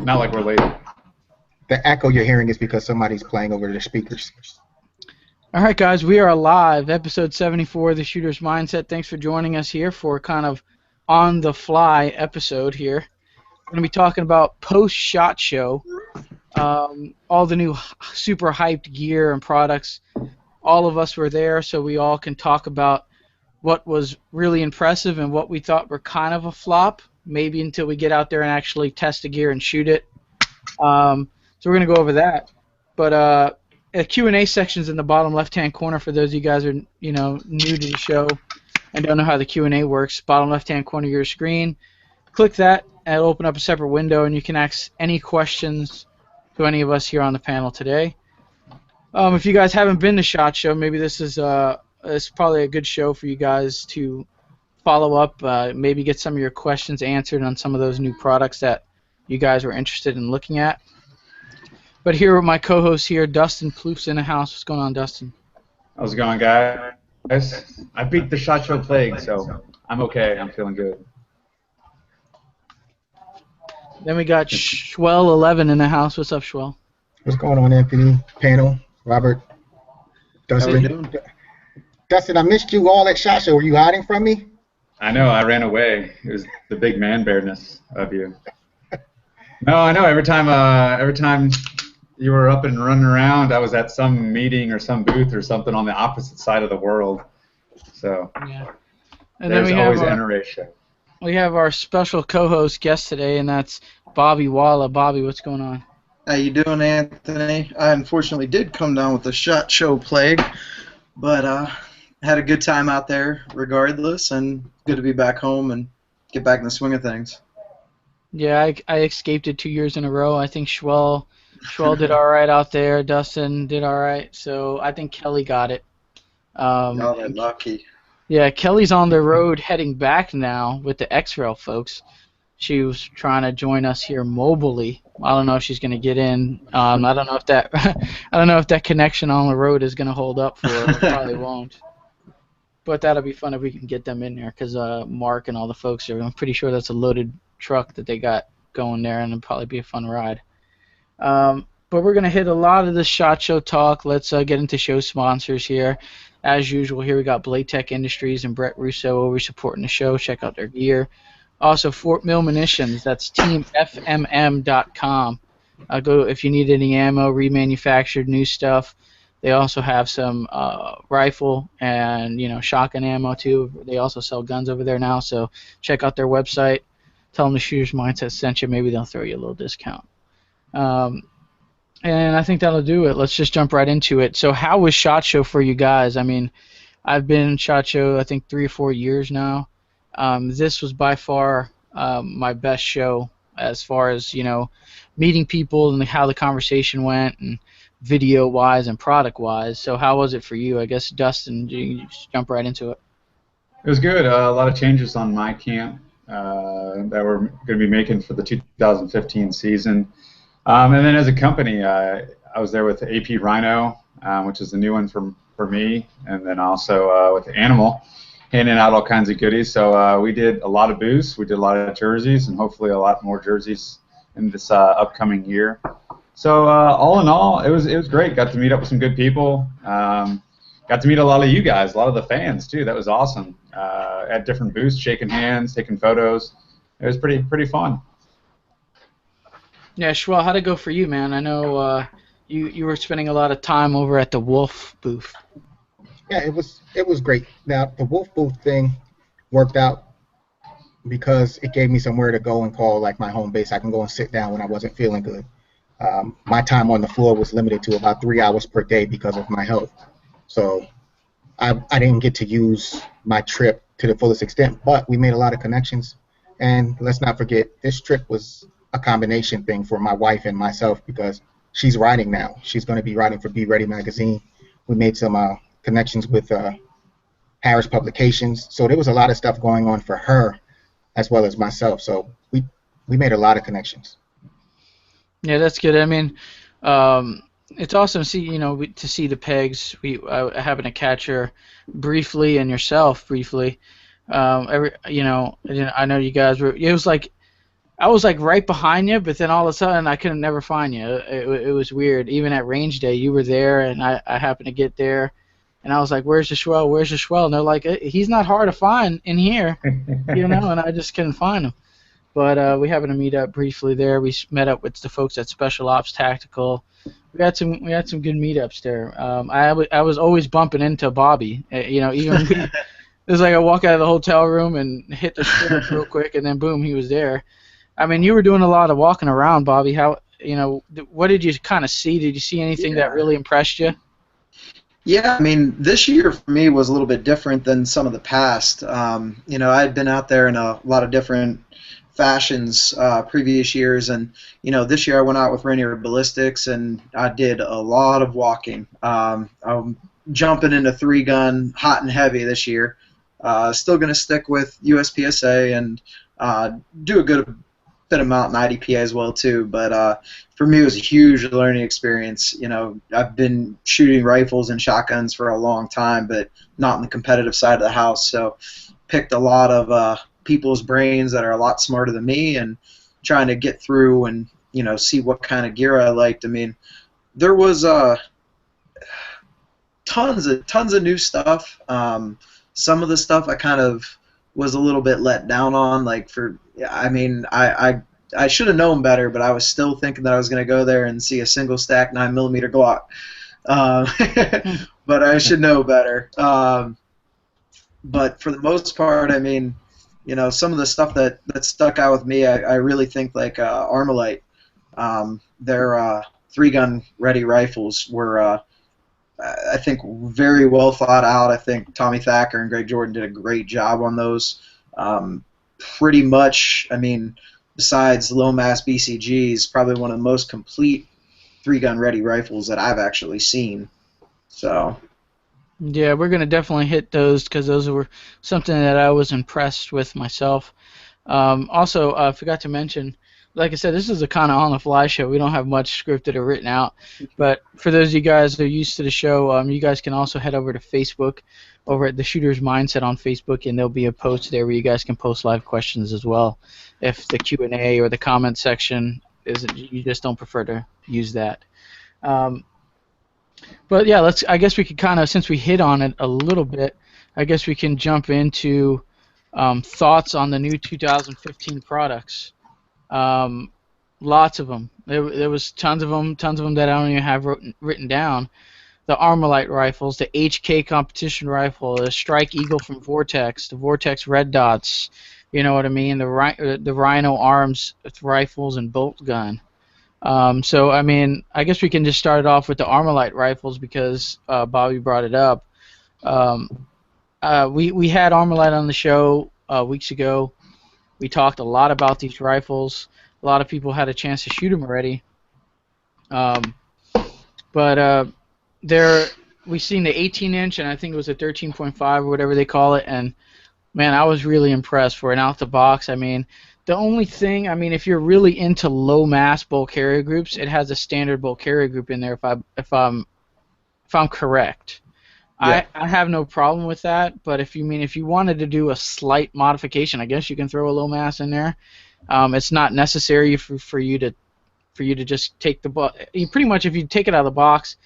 Not like we're late. The echo you're hearing is because somebody's playing over the speakers. All right, guys, we are live, episode 74 of The Shooter's Mindset. Thanks for joining us here for kind of on-the-fly episode here. We're going to be talking about post-SHOT Show, all the new super hyped gear and products. All of us were there, so we all can talk about what was really impressive and what we thought were kind of a flop, maybe until we get out there and actually test the gear and shoot it. So we're going to go over that. But a Q&A section's in the bottom left-hand corner for those of you guys who are new to the show and don't know how the Q&A works. Bottom left-hand corner of your screen. Click that, and it'll open up a separate window, and you can ask any questions to any of us here on the panel today. If you guys haven't been to SHOT Show, maybe this is probably a good show for you guys to follow up, maybe get some of your questions answered on some of those new products that you guys were interested in looking at. But here with my co-host here, Dustin Plouffe in the house. What's going on, Dustin? How's it going, guys? I beat the SHOT Show plague, so I'm okay. I'm feeling good. Then we got Schwell11 in the house. What's up, Schwell? What's going on, Anthony? Panel, Robert, Dustin. How we doing? Dustin, I missed you all at SHOT Show. Were you hiding from me? I know. I ran away. It was the big man bearness of you. No, I know. Every time you were up and running around, I was at some meeting or some booth or something on the opposite side of the world. So yeah. And there's then we always have an NRA. We have our special co-host guest today, and that's Bobby Walla. Bobby, what's going on? How you doing, Anthony? I unfortunately did come down with the SHOT Show plague, but had a good time out there regardless, and good to be back home and get back in the swing of things. Yeah, I escaped it 2 years in a row. I think Schwell did all right out there. Dustin did all right. So I think Kelly got it. Y'all are lucky. Yeah, Kelly's on the road heading back now with the X-Rail folks. She was trying to join us here mobilely. I don't know if she's going to get in. I don't know if that connection on the road is going to hold up for her. It probably won't. But that'll be fun if we can get them in there because Mark and all the folks are. I'm pretty sure that's a loaded truck that they got going there, and it'll probably be a fun ride. But we're going to hit a lot of the SHOT Show talk. Let's get into show sponsors here. As usual, here we got Blade Tech Industries and Brett Russo over supporting the show. Check out their gear. Also, Fort Mill Munitions. That's teamfmm.com. Go if you need any ammo, remanufactured, new stuff. They also have some rifle and shotgun ammo too. They also sell guns over there now. So check out their website. Tell them the Shooter's Mindset sent you. Maybe they'll throw you a little discount. And I think that'll do it. Let's just jump right into it. So how was SHOT Show for you guys? I mean, I've been in SHOT Show, I think, 3 or 4 years now. This was by far my best show as far as, meeting people and how the conversation went and video-wise and product-wise. So how was it for you? I guess, Dustin, you just jump right into it. It was good. A lot of changes on my camp that we're going to be making for the 2015 season. And then as a company, I was there with AP Rhino, which is the new one for me, and then also with Animal, handing out all kinds of goodies. So we did a lot of booths, we did a lot of jerseys, and hopefully a lot more jerseys in this upcoming year. So all in all, it was great. Got to meet up with some good people. Got to meet a lot of you guys, a lot of the fans too. That was awesome. At different booths, shaking hands, taking photos. It was pretty fun. Yeah, Schwell, how'd it go for you, man? I know you were spending a lot of time over at the Wolf booth. Yeah, it was great. Now, the Wolf booth thing worked out because it gave me somewhere to go and call like my home base. I can go and sit down when I wasn't feeling good. My time on the floor was limited to about 3 hours per day because of my health. So I didn't get to use my trip to the fullest extent, but we made a lot of connections. And let's not forget, this trip was a combination thing for my wife and myself because she's writing now. She's going to be writing for Be Ready magazine. We made some connections with Harris Publications. So there was a lot of stuff going on for her as well as myself. So we made a lot of connections. Yeah, that's good. I mean, it's awesome to see, to see the pegs. I happened to catch her briefly and yourself briefly. I know you guys were. It was like I was like right behind you, but then all of a sudden I couldn't never find you. It was weird. Even at range day, you were there, and I happened to get there, and I was like, "Where's the Schwell? Where's the Schwell?" And they're like, "He's not hard to find in here," you know. And I just couldn't find him. But we happened to meet up briefly there. We met up with the folks at Special Ops Tactical. We had some good meetups there. I was always bumping into Bobby. You know, even it was like I walk out of the hotel room and hit the stairs real quick, and then boom, he was there. I mean, you were doing a lot of walking around, Bobby. How, you know, what did you kind of see? Did you see anything that really impressed you? Yeah, I mean, this year for me was a little bit different than some of the past. You know, I had been out there in a lot of different fashions previous years, and you know, this year I went out with Rainier Ballistics, and I did a lot of walking. I'm jumping into 3-gun hot and heavy this year. Still going to stick with USPSA and do a good bit of mountain IDPA as well too, but for me it was a huge learning experience. You know, I've been shooting rifles and shotguns for a long time, but not in the competitive side of the house, so picked a lot of people's brains that are a lot smarter than me and trying to get through and, you know, see what kind of gear I liked. I mean, there was tons of new stuff. Some of the stuff I kind of was a little bit let down on. Like I mean, I should have known better, but I was still thinking that I was going to go there and see a single stack 9mm Glock. But I should know better. But for the most part, I mean, you know, some of the stuff that stuck out with me, I really think like Armalite, their 3-gun ready rifles were, I think, very well thought out. I think Tommy Thacker and Greg Jordan did a great job on those. Pretty much, I mean, besides low mass BCGs, probably one of the most complete 3-gun ready rifles that I've actually seen. So. Yeah, we're going to definitely hit those because those were something that I was impressed with myself. Also, I forgot to mention, like I said, this is a kind of on-the-fly show. We don't have much scripted or written out. But for those of you guys that are used to the show, you guys can also head over to Facebook, over at the Shooter's Mindset on Facebook, and there'll be a post there where you guys can post live questions as well. If the Q&A or the comment section isn't, you just don't prefer to use that. But yeah, I guess we could kind of, since we hit on it a little bit, I guess we can jump into thoughts on the new 2015 products. Lots of them. There was tons of them that I don't even have written down. The Armalite rifles, the HK competition rifle, the Strike Eagle from Vortex, the Vortex Red Dots, you know what I mean, the Rhino Arms rifles and bolt gun. So, I mean, I guess we can just start it off with the Armalite rifles because Bobby brought it up. We had Armalite on the show weeks ago. We talked a lot about these rifles. A lot of people had a chance to shoot them already. But we've seen the 18-inch, and I think it was a 13.5 or whatever they call it, and, man, I was really impressed for an out-the-box. I mean, the only thing, I mean, if you're really into low-mass bulk carrier groups, it has a standard bulk carrier group in there. If I'm correct, yeah. I have no problem with that. But if you wanted to do a slight modification, I guess you can throw a low mass in there. It's not necessary for you to just take the box. Pretty much, if you take it out of the box,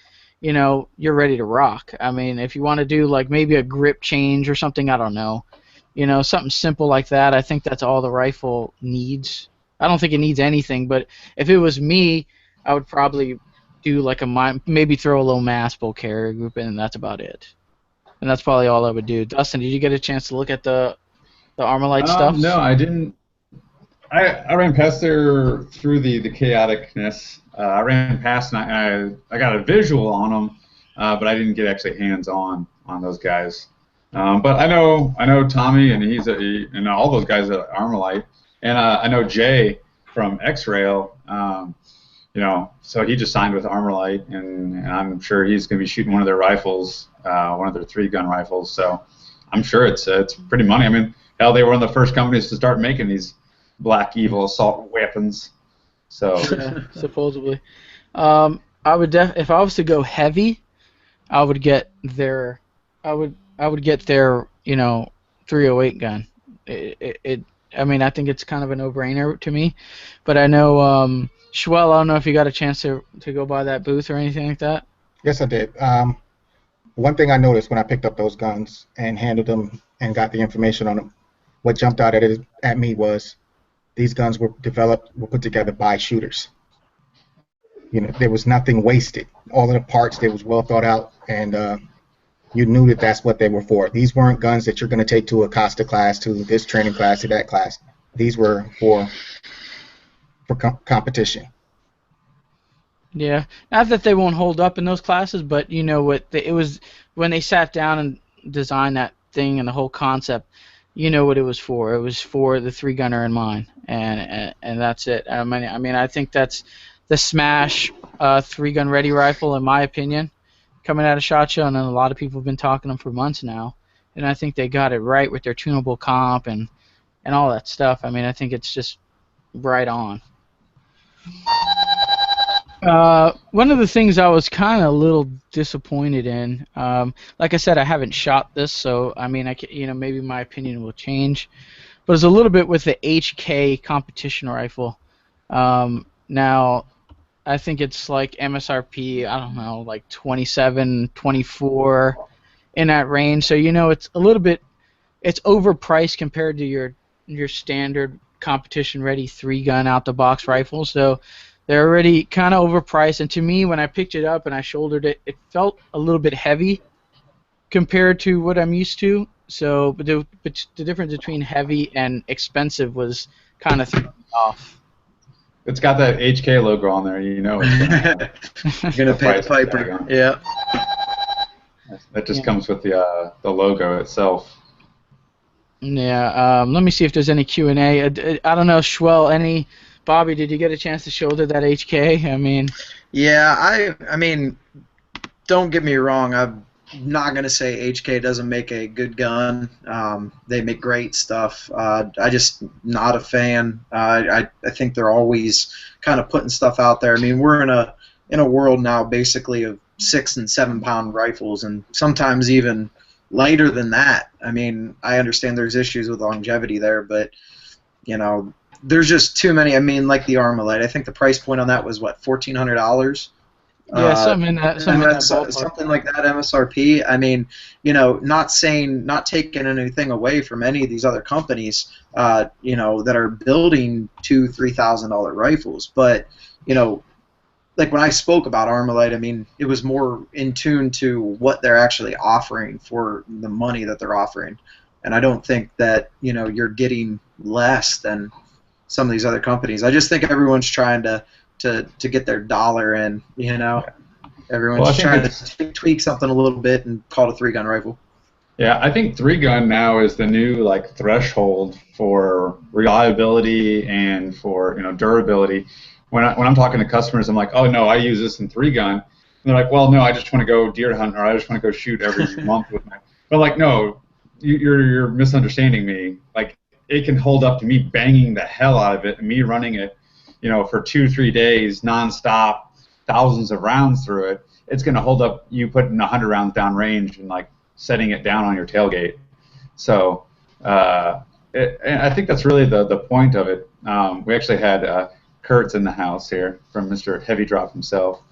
you know, you're ready to rock. I mean, if you want to do like maybe a grip change or something, I don't know. You know, something simple like that, I think that's all the rifle needs. I don't think it needs anything, but if it was me, I would probably do like maybe throw a low mass bulk carrier group in, and that's about it. And that's probably all I would do. Dustin, did you get a chance to look at the Armalite stuff? No, I didn't. I ran past there through the chaoticness. I ran past and I got a visual on them, but I didn't get actually hands-on on those guys. But I know Tommy, and and all those guys at Armalite, and I know Jay from X-Rail. You know, so he just signed with Armalite, and I'm sure he's going to be shooting one of their rifles, one of their 3-gun rifles. So I'm sure it's pretty money. I mean, hell, they were one of the first companies to start making these Black Evil assault weapons. So yeah, supposedly, I would if I was to go heavy, I would get their. I would get their, you know, 308 gun. I mean, I think it's kind of a no-brainer to me. But I know, Schwell, I don't know if you got a chance to go by that booth or anything like that. Yes, I did. One thing I noticed when I picked up those guns and handled them and got the information on them, what jumped out at me was these guns were put together by shooters. You know, there was nothing wasted. All of the parts, they was well thought out, and you knew that that's what they were for. These weren't guns that you're going to take to a Costa class, to this training class, to that class. These were for competition. Yeah, not that they won't hold up in those classes, but you know what? It was when they sat down and designed that thing and the whole concept. You know what it was for. It was for the 3-gunner in mind, and that's it. I mean, I think that's the Smash 3-gun ready rifle, in my opinion, coming out of SHOT Show, and a lot of people have been talking them for months now, and I think they got it right with their tunable comp and all that stuff. I mean, I think it's just right on. One of the things I was kind of a little disappointed in, like I said, I haven't shot this, so I mean, maybe my opinion will change, but it's a little bit with the HK competition rifle. Now, I think it's like MSRP, I don't know, like 27, 24 in that range. So it's a little bit, it's overpriced compared to your standard competition ready 3-gun out the box rifle. So they're already kind of overpriced, and to me, when I picked it up and I shouldered it, it felt a little bit heavy compared to what I'm used to. So, but the difference between heavy and expensive was kind of thrown me off. It's got that HK logo on there. You know it's gonna pay the piper. Yeah. That just comes with the logo itself. Yeah. Let me see if there's any Q&A. I don't know, Schwell, Bobby, did you get a chance to shoulder that HK? I mean... Yeah, I mean, don't get me wrong. I'm not going to say HK doesn't make a good gun. They make great stuff. I just not a fan. I think they're always kind of putting stuff out there. I mean, we're in a world now basically of 6 and 7 pound rifles, and sometimes even lighter than that. I mean, I understand there's issues with longevity there, but there's just too many. I mean, like the Armalite. I think the price point on that was what, $1,400. Yeah, something like that MSRP. I mean, not taking anything away from any of these other companies, that are building $2,000-$3,000 rifles, but like when I spoke about Armalite, I mean, it was more in tune to what they're actually offering for the money that they're offering, and I don't think that you're getting less than some of these other companies. I just think everyone's trying to get their dollar in, Everyone's trying to tweak something a little bit and call it a 3-gun rifle. Yeah, I think 3-gun now is the new threshold for reliability and for durability. When I'm talking to customers, I'm like, oh no, I use this in 3-gun. And they're like, well, no, I just want to go deer hunt, or I just want to go shoot every month with my. But like, no, you're misunderstanding me. Like, it can hold up to me banging the hell out of it and me running it, for 2-3 days nonstop, thousands of rounds through it. It's going to hold up you putting 100 rounds down range and setting it down on your tailgate. So I think that's really the point of it. We actually had Kurtz in the house here from Mr. Heavy Drop himself.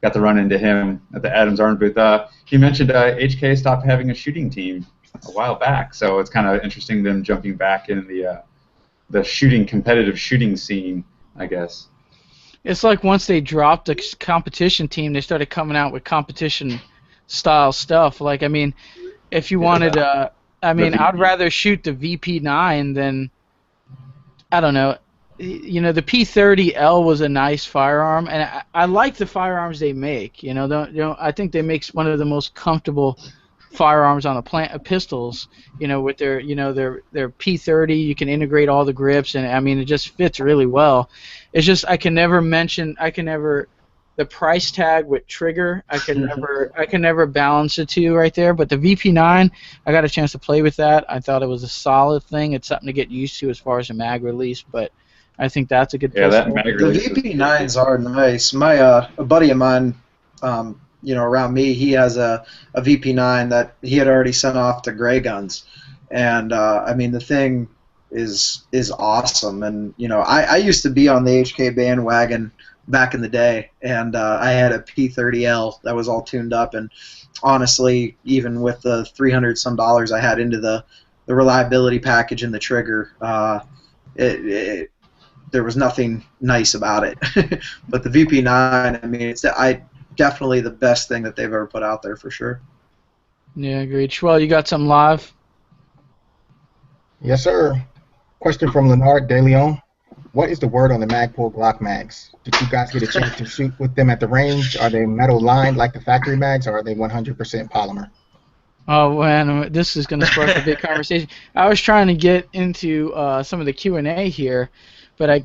Got to run into him at the Adams Arm booth. He mentioned HK stopped having a shooting team a while back, so it's kind of interesting them jumping back in the competitive shooting scene, I guess. It's like once they dropped the competition team, they started coming out with competition style stuff. Like, I mean, if you wanted, I'd rather shoot the VP9 than, I don't know. The P30L was a nice firearm, and I like the firearms they make. I think they make one of the most comfortable firearms on the planet, pistols. With their their P30, you can integrate all the grips, and I mean, it just fits really well. It's just I can never the price tag with trigger. I can never balance the two right there. But the VP9, I got a chance to play with that. I thought it was a solid thing. It's something to get used to as far as a mag release, but I think that's a good pistol. That mag release. The VP9s are nice. My a buddy of mine, around me, he has a VP9 that he had already sent off to Gray Guns, and I mean, the thing is awesome. And I used to be on the HK bandwagon back in the day, and I had a P30L that was all tuned up, and honestly, even with the $300 some I had into the reliability package and the trigger, there was nothing nice about it. But the VP9, I mean, it's definitely the best thing that they've ever put out there for sure. Yeah, agreed. Schwell, you got some live? Yes, sir. Question from Leonard De Leon. What is the word on the Magpul Glock mags? Did you guys get a chance to shoot with them at the range? Are they metal lined like the factory mags, or are they 100% polymer? Oh man, this is going to spark a big conversation. I was trying to get into some of the Q&A here, but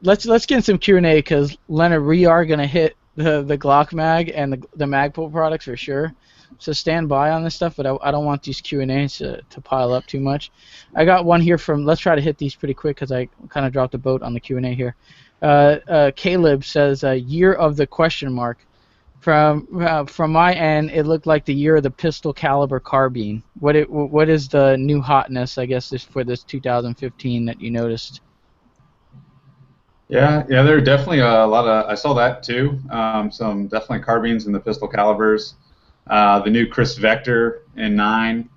let's get in some Q&A because Leonard, we are going to hit the Glock mag and the Magpul products for sure. So stand by on this stuff, but I don't want these Q&As to pile up too much. I got one here from. Let's try to hit these pretty quick because I kind of dropped a boat on the Q&A here. Caleb says year of the question mark. From my end, it looked like the year of the pistol caliber carbine. What is the new hotness, I guess, for this 2015 that you noticed? Yeah, there are definitely a lot of. I saw that too. Some definitely carbines in the pistol calibers. The new Chris Vector in 9,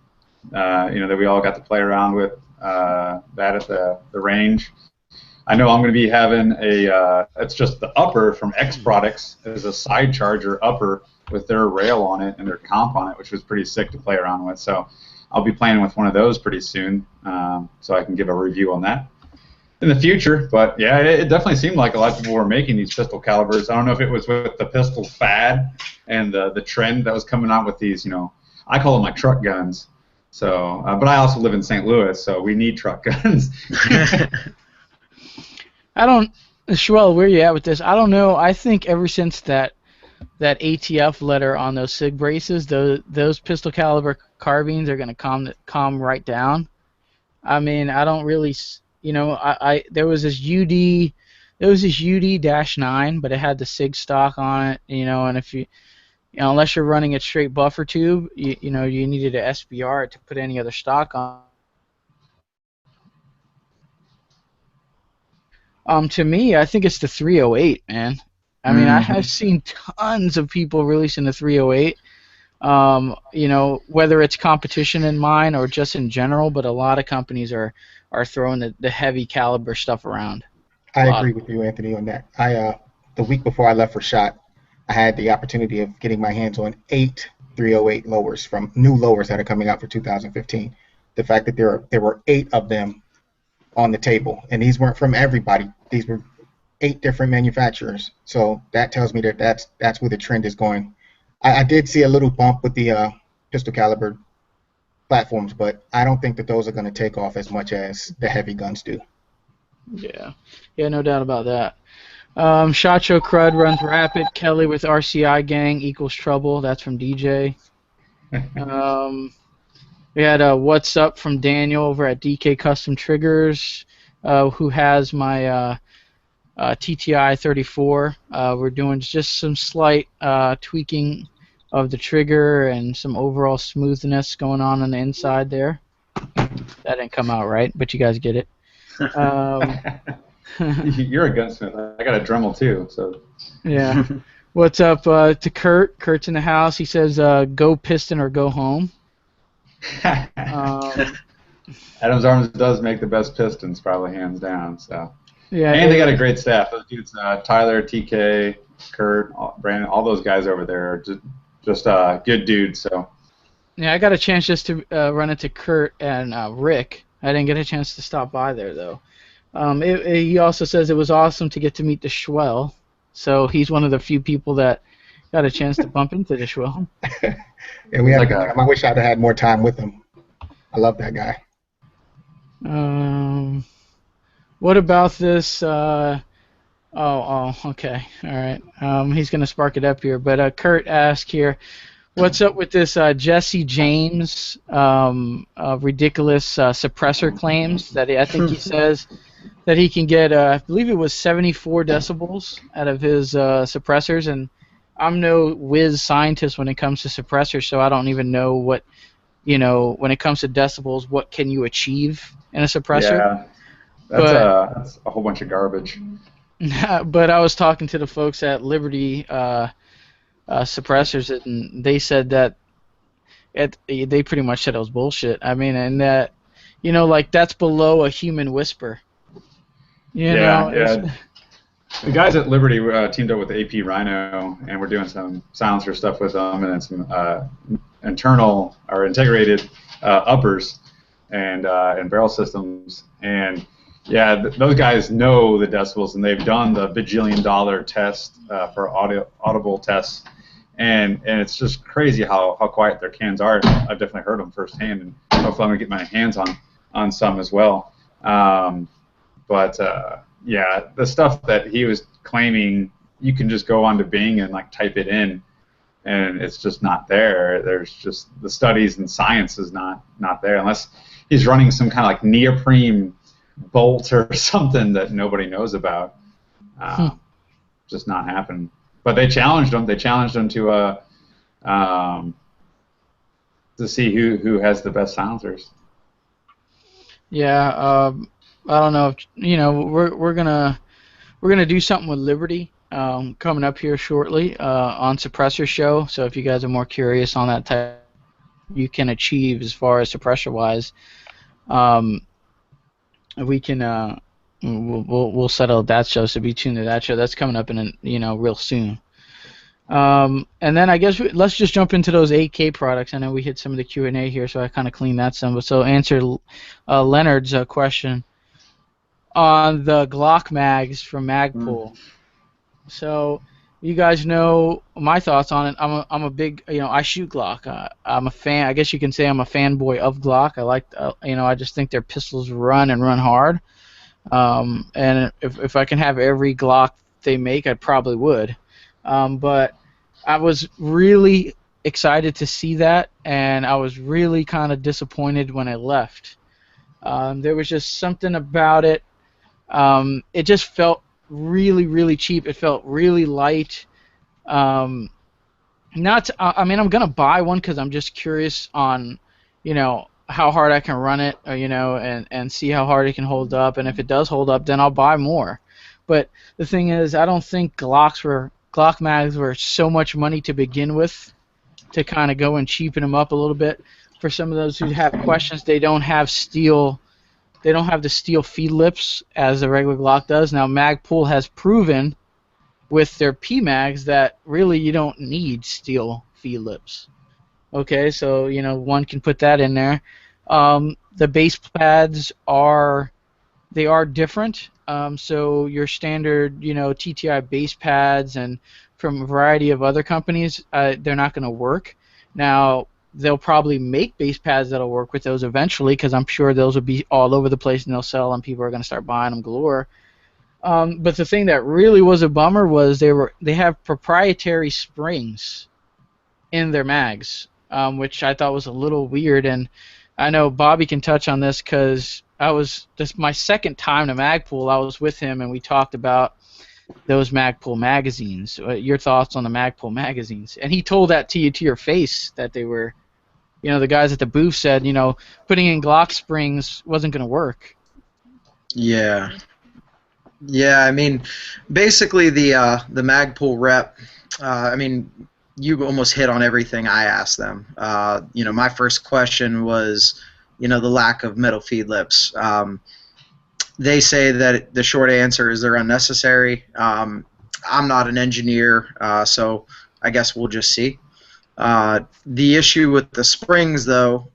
that we all got to play around with that at the range. I know I'm going to be having it's just the upper from X Products as a side charger upper with their rail on it and their comp on it, which was pretty sick to play around with. So I'll be playing with one of those pretty soon, so I can give a review on that in the future. But yeah, it definitely seemed like a lot of people were making these pistol calibers. I don't know if it was with the pistol fad and the trend that was coming out with these, I call them my truck guns. So, but I also live in St. Louis, so we need truck guns. Schwell, where you at with this? I don't know. I think ever since that ATF letter on those SIG braces, those pistol caliber carbines are going to calm right down. I mean, I don't really, there was this UD-9, but it had the SIG stock on it, and if unless you're running it straight buffer tube, you needed an SBR to put any other stock on. To me, I think it's the 308, man. I mean, I have seen tons of people releasing the 308. Whether it's competition in mind or just in general, but a lot of companies are throwing the heavy caliber stuff around. I agree with you, Anthony, on that. The week before I left for SHOT, I had the opportunity of getting my hands on 8 308 lowers from new lowers that are coming out for 2015. The fact that there were 8 of them on the table, and these weren't from everybody. These were 8 different manufacturers. So that tells me that that's where the trend is going. I did see a little bump with the pistol caliber platforms, but I don't think that those are going to take off as much as the heavy guns do. Yeah, no doubt about that. Shot Show Crud runs rapid. Kelly with RCI gang equals trouble. That's from DJ. We had What's Up from Daniel over at DK Custom Triggers, who has my TTI 34. We're doing just some slight tweaking of the trigger and some overall smoothness going on the inside there. That didn't come out right, but you guys get it. You're a gunsmith. I got a Dremel too, so. Yeah. What's up to Kurt? Kurt's in the house. He says, "Go Piston or go home." Adams Arms does make the best pistons, probably hands down. So. Yeah. And they got a great staff. Those dudes, Tyler, TK, Kurt, Brandon, all those guys over there are just good dudes. So. Yeah, I got a chance just to run into Kurt and Rick. I didn't get a chance to stop by there though. He also says it was awesome to get to meet the Schwell. So he's one of the few people that got a chance to bump into the Schwell. Yeah, we had I wish I'd have had more time with him. I love that guy. What about this? Okay, all right. He's gonna spark it up here. But Kurt asked here, what's up with this Jesse James ridiculous suppressor claims that I think he says that he can get, I believe it was 74 decibels out of his suppressors, and I'm no whiz scientist when it comes to suppressors, so I don't even know what when it comes to decibels, what can you achieve in a suppressor? Yeah, that's a whole bunch of garbage. But I was talking to the folks at Liberty suppressors, and they said that they pretty much said it was bullshit. I mean, and that, like that's below a human whisper. Yeah. The guys at Liberty teamed up with AP Rhino, and we're doing some silencer stuff with them, and then some internal or integrated uppers and barrel systems. And yeah, those guys know the decibels, and they've done the bajillion-dollar test for audible tests. And it's just crazy how quiet their cans are. I've definitely heard them firsthand, and hopefully I'm going to get my hands on some as well. Yeah, the stuff that he was claiming, you can just go onto Bing and like type it in, and it's just not there. There's just the studies and science is not there unless he's running some kind of like neoprene bolt or something that nobody knows about. Just not happening. But they challenged him. They challenged him to see who has the best silencers. Yeah, I don't know if we're gonna do something with Liberty coming up here shortly on Suppressor Show. So if you guys are more curious on that type, you can achieve as far as suppressor wise, we can we'll settle that show. So be tuned to that show. That's coming up in real soon. And then I guess let's just jump into those 8K products. I know we hit some of the Q&A here, so I kind of cleaned that some. So answer Leonard's question on the Glock mags from Magpul. So you guys know my thoughts on it. I'm a big, I shoot Glock. I'm a fan. I guess you can say I'm a fanboy of Glock. I like, I just think their pistols run and run hard. And if I can have every Glock they make, I probably would. But I was really excited to see that, and I was really kind of disappointed when I left. There was just something about it. It just felt really, really cheap. It felt really light. I'm gonna buy one because I'm just curious on, how hard I can run it, and see how hard it can hold up. And if it does hold up, then I'll buy more. But the thing is, I don't think Glock mags were so much money to begin with to kind of go and cheapen them up a little bit. For some of those who have questions, they don't have steel. They don't have the steel feed lips as the regular Glock does. Now, Magpul has proven with their PMags that really you don't need steel feed lips. Okay, so one can put that in there. The base pads are different. So your standard TTI base pads and from a variety of other companies, they're not going to work. Now, they'll probably make base pads that'll work with those eventually, because I'm sure those will be all over the place and they'll sell and people are going to start buying them galore. But the thing that really was a bummer was they have proprietary springs in their mags, which I thought was a little weird. And I know Bobby can touch on this because this my second time to Magpul. I was with him and we talked about those Magpul magazines. Your thoughts on the Magpul magazines? And he told that to you to your face that they were. The guys at the booth said, putting in Glock springs wasn't going to work. Yeah. Yeah, I mean, basically the Magpul rep, you almost hit on everything I asked them. My first question was, the lack of metal feed lips. They say that the short answer is they're unnecessary. I'm not an engineer, so I guess we'll just see. The issue with the springs, though,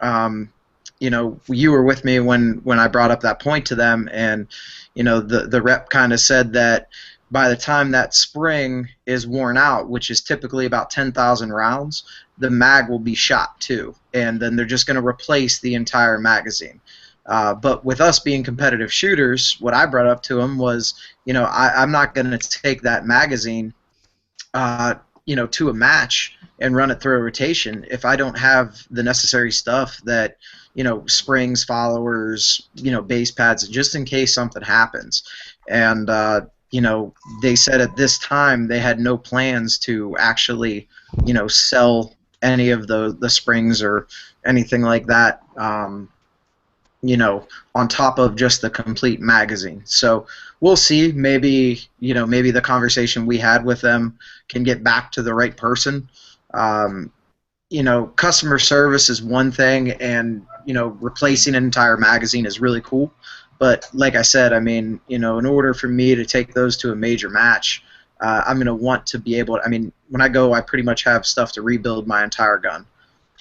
you were with me when I brought up that point to them, and the rep kind of said that by the time that spring is worn out, which is typically about 10,000 rounds, the mag will be shot too, and then they're just going to replace the entire magazine. But with us being competitive shooters, what I brought up to them was, I'm not going to take that magazine, to a match and run it through a rotation if I don't have the necessary stuff that, springs, followers, base pads, just in case something happens. And, they said at this time they had no plans to actually, sell any of the springs or anything like that. On top of just the complete magazine. So we'll see. Maybe the conversation we had with them can get back to the right person. Customer service is one thing, and replacing an entire magazine is really cool. But like I said, I mean, in order for me to take those to a major match, I'm going to want to be able to, I mean, when I go, I pretty much have stuff to rebuild my entire gun.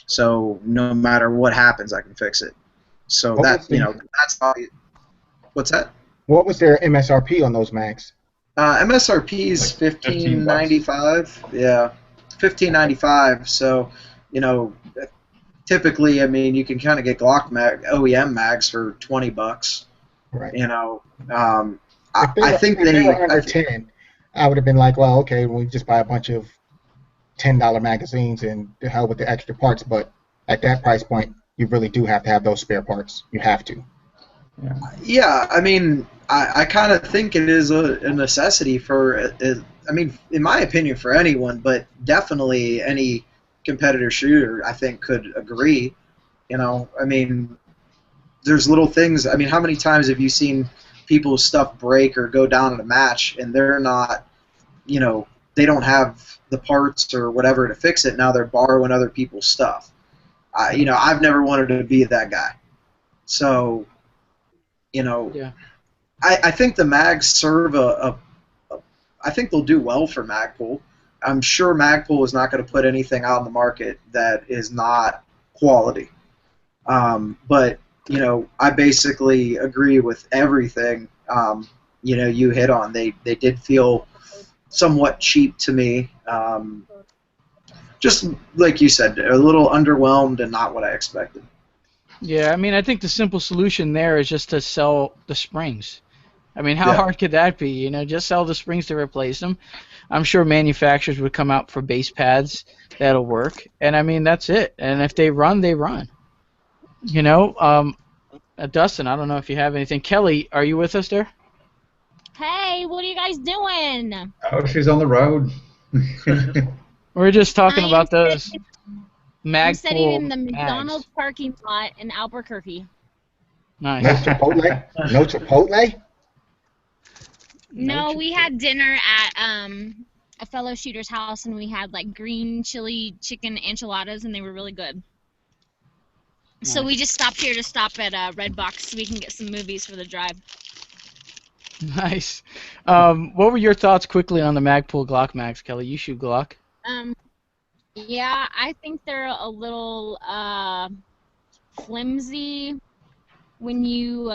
So no matter what happens, I can fix it. So that's probably, what's that? What was their MSRP on those mags? MSRP is Like $15.95. Yeah, $15.95. So, typically, I mean, you can kind of get Glock OEM mags for $20. Right. I think if they were under 10, I would have been like, well, okay, we just buy a bunch of $10 magazines and the hell with the extra parts. But at that price point, you really do have to have those spare parts. You have to. Yeah, I mean, I kind of think it is a necessity for, I mean, in my opinion, for anyone, but definitely any competitor shooter, I think, could agree. I mean, there's little things. I mean, how many times have you seen people's stuff break or go down in a match, and they're not, they don't have the parts or whatever to fix it. Now they're borrowing other people's stuff. I've never wanted to be that guy. So, Yeah. I think the mags serve I think they'll do well for Magpul. I'm sure Magpul is not going to put anything out in the market that is not quality. But, I basically agree with everything, you hit on. They did feel somewhat cheap to me. Just like you said, a little underwhelmed and not what I expected. Yeah, I mean, I think the simple solution there is just to sell the springs. I mean, how hard could that be? Just sell the springs to replace them. I'm sure manufacturers would come out for base pads that'll work, and I mean, that's it. And if they run, they run. Dustin, I don't know if you have anything. Kelly, are you with us there? Hey, what are you guys doing? Oh, she's on the road. We're just talking I am about those sitting- I'm Magpul sitting in the mags. McDonald's parking lot in Albuquerque. No Nice. Chipotle? No Chipotle? No, we had dinner at a fellow shooter's house, and we had like green chili chicken enchiladas, and they were really good. So Nice. we just stopped here to stop at Redbox so we can get some movies for the drive. Nice. What were your thoughts quickly on the Magpul Glock mags, Kelly? You shoot Glock. Yeah, I think they're a little flimsy. When you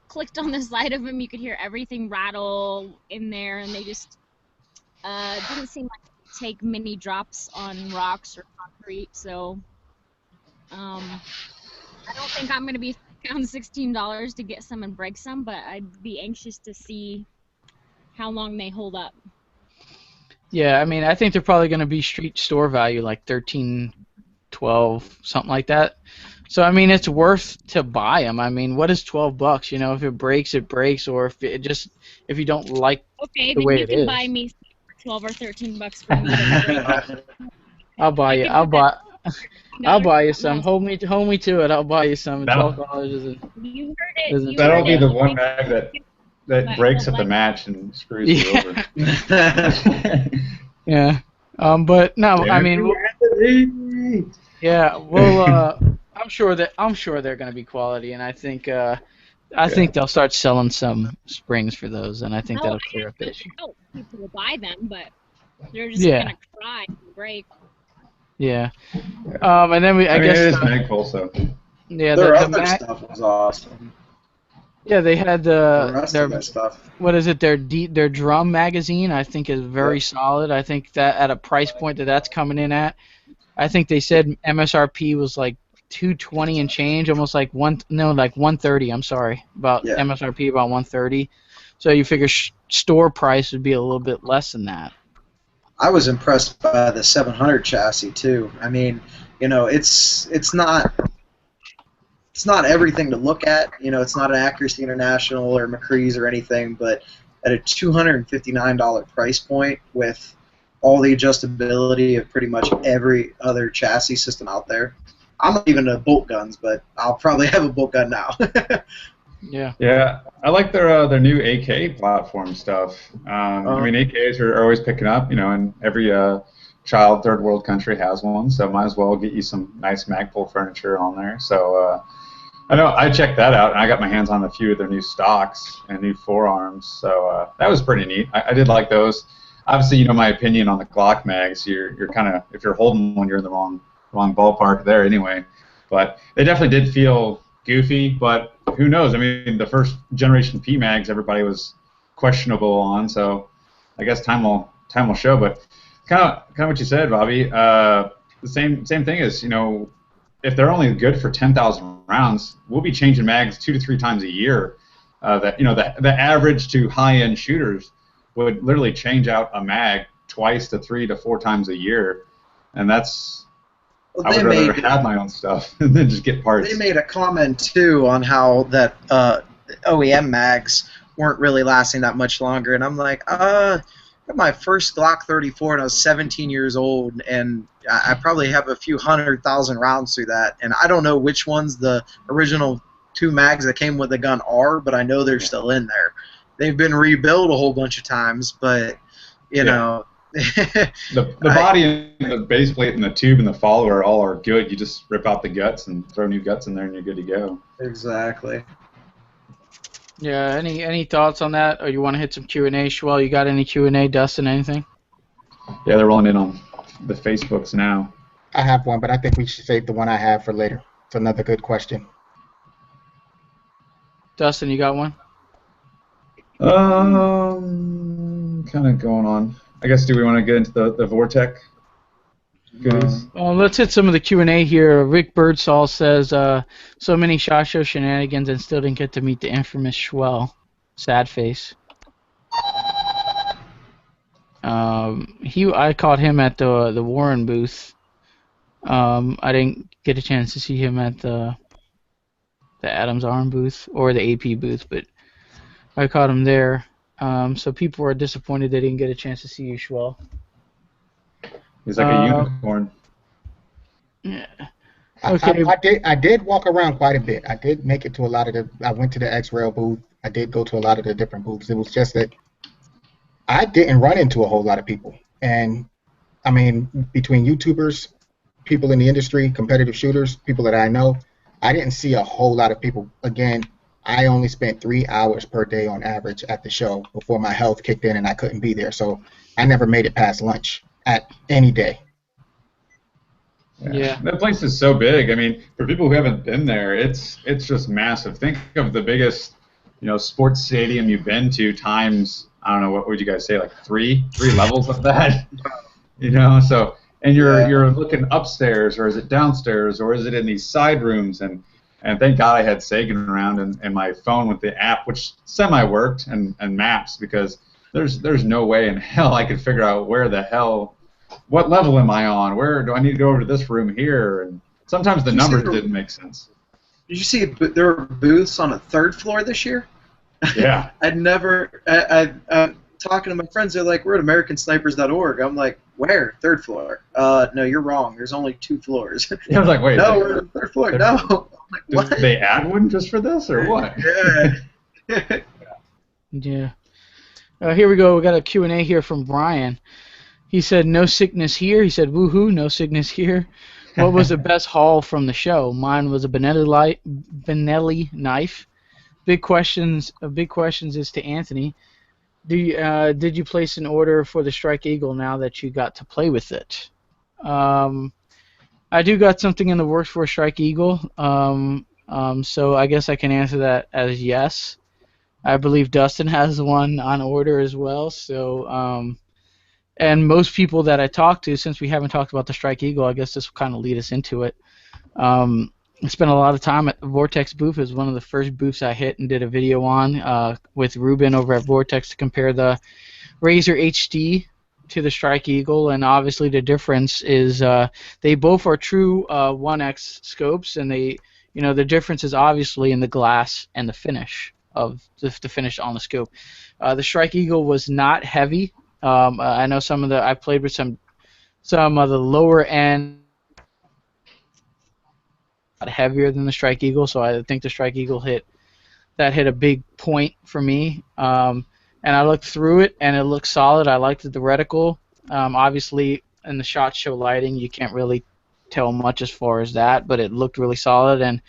clicked on the side of them, you could hear everything rattle in there, and they just didn't seem like they take many drops on rocks or concrete. So I don't think I'm going to be down $16 to get some and break some, but I'd be anxious to see how long they hold up. Yeah, I mean, I think they're probably going to be street store value, like 13, 12, something like that. So I mean, it's worth to buy them. I mean, what is $12? If it breaks, it breaks, or if you don't like Okay, the then way you it can is. buy me for $12 or $13 for me to break. I'll buy you. I'll buy you some. Hold me to it. I'll buy you some. $12 isn't. You heard it. Isn't You That'll heard be it. the one mag that breaks at the match and screws you over. Yeah. But no, I mean, yeah. Well, I'm sure they're going to be quality, and I think they'll start selling some springs for those, and I think that'll clear up the issue. People will buy them, but they're just Yeah. gonna cry and break. Yeah. And then I guess it is Magpul, so. yeah, Their the other mag, stuff was awesome. yeah, they had The rest their of their stuff. what is it? Their drum magazine, I think, is very solid. I think that at a price point that's coming in at, I think they said MSRP was like $220 and change, almost like like $130. I'm sorry, about MSRP about $130. So you figure store price would be a little bit less than that. I was impressed by the 700 chassis too. I mean, it's not everything to look at. It's not an Accuracy International or McCree's or anything, but at a $259 price point with all the adjustability of pretty much every other chassis system out there. I'm not even a bolt guns, but I'll probably have a bolt gun now. Yeah. Yeah, I like their new AK platform stuff. I mean, AKs are always picking up, and every child third world country has one, so might as well get you some nice Magpul furniture on there. So I know I checked that out, and I got my hands on a few of their new stocks and new forearms. So that was pretty neat. I did like those. Obviously, my opinion on the Glock mags. You're kind of, if you're holding one, you're in the wrong ballpark there anyway. But they definitely did feel goofy, but who knows? I mean, the first generation PMags, everybody was questionable on, so I guess time will show. But kind of what you said, Bobby. The same thing is, if they're only good for 10,000 rounds, we'll be changing mags 2 to 3 times a year. The average to high-end shooters would literally change out a mag 2 to 3 to 4 times a year, and that's. I would rather have my own stuff than just get parts. They made a comment, too, on how that OEM mags weren't really lasting that much longer. And I'm like, I got my first Glock 34 when I was 17 years old, and I probably have a few 100,000 rounds through that. And I don't know which ones the original 2 mags that came with the gun are, but I know they're still in there. They've been rebuilt a whole bunch of times, but, you know... the body and the base plate and the tube and the follower all are good. You just rip out the guts and throw new guts in there, and you're good to go. Exactly. Yeah. Any thoughts on that, or you want to hit some Q&A? Schwell, you got any Q&A? Dustin, anything? Yeah, they're rolling in on the Facebooks now. I have one, but I think we should save the one I have for later. It's another good question. Dustin, you got one? Kind of going on. I guess, do we want to get into the Vortec goodies? Let's hit some of the Q&A here. Rick Birdsall says, so many SHOT Show shenanigans and still didn't get to meet the infamous Schwell. Sad face. I caught him at the Warren booth. I didn't get a chance to see him at the Adams Arm booth or the AP booth, but I caught him there. So people are disappointed they didn't get a chance to see you, Schwell. He's like a unicorn. Yeah. Okay. I did walk around quite a bit. I did make it to a lot of I went to the X-Rail booth. I did go to a lot of the different booths. It was just that I didn't run into a whole lot of people. And, I mean, between YouTubers, people in the industry, competitive shooters, people that I know, I didn't see a whole lot of people. Again, I only spent 3 hours per day on average at the show before my health kicked in and I couldn't be there. So I never made it past lunch at any day. Yeah. That place is so big. I mean, for people who haven't been there, it's just massive. Think of the biggest, sports stadium you've been to times, I don't know, what would you guys say, like three levels of that? So, and you're looking upstairs, or is it downstairs, or is it in these side rooms? And thank God I had Sagan around and my phone with the app, which semi-worked, and maps, because there's no way in hell I could figure out what level am I on? Where do I need to go over to this room here? And sometimes the numbers didn't make sense. Did you see there were booths on a 3rd floor this year? Yeah. I'm talking to my friends, they're like, we're at AmericanSnipers.org. I'm like, where? 3rd floor. No, you're wrong. There's only 2 floors. I was like, wait. No, we're on the 3rd floor. No. I'm like, what? Did they add one just for this, or what? Yeah. Yeah. Here we go. We got a Q&A here from Brian. He said, no sickness here. He said, woohoo, no sickness here. What was the best haul from the show? Mine was a Benelli knife. Big questions is to Anthony. Did you place an order for the Strike Eagle now that you got to play with it? I do got something in the works for a Strike Eagle. So I guess I can answer that as yes. I believe Dustin has one on order as well. So, and most people that I talk to, since we haven't talked about the Strike Eagle, I guess this will kind of lead us into it. I spent a lot of time at the Vortex booth. It was one of the first booths I hit and did a video on with Ruben over at Vortex to compare the Razor HD to the Strike Eagle, and obviously the difference is they both are true 1X scopes, and the difference is obviously in the glass and the finish of the finish on the scope. The Strike Eagle was not heavy. I know I played with some of the lower end, heavier than the Strike Eagle, so I think the Strike Eagle hit a big point for me. And I looked through it, and it looked solid. I liked the reticle. Obviously, in the SHOT Show lighting, you can't really tell much as far as that, but it looked really solid. And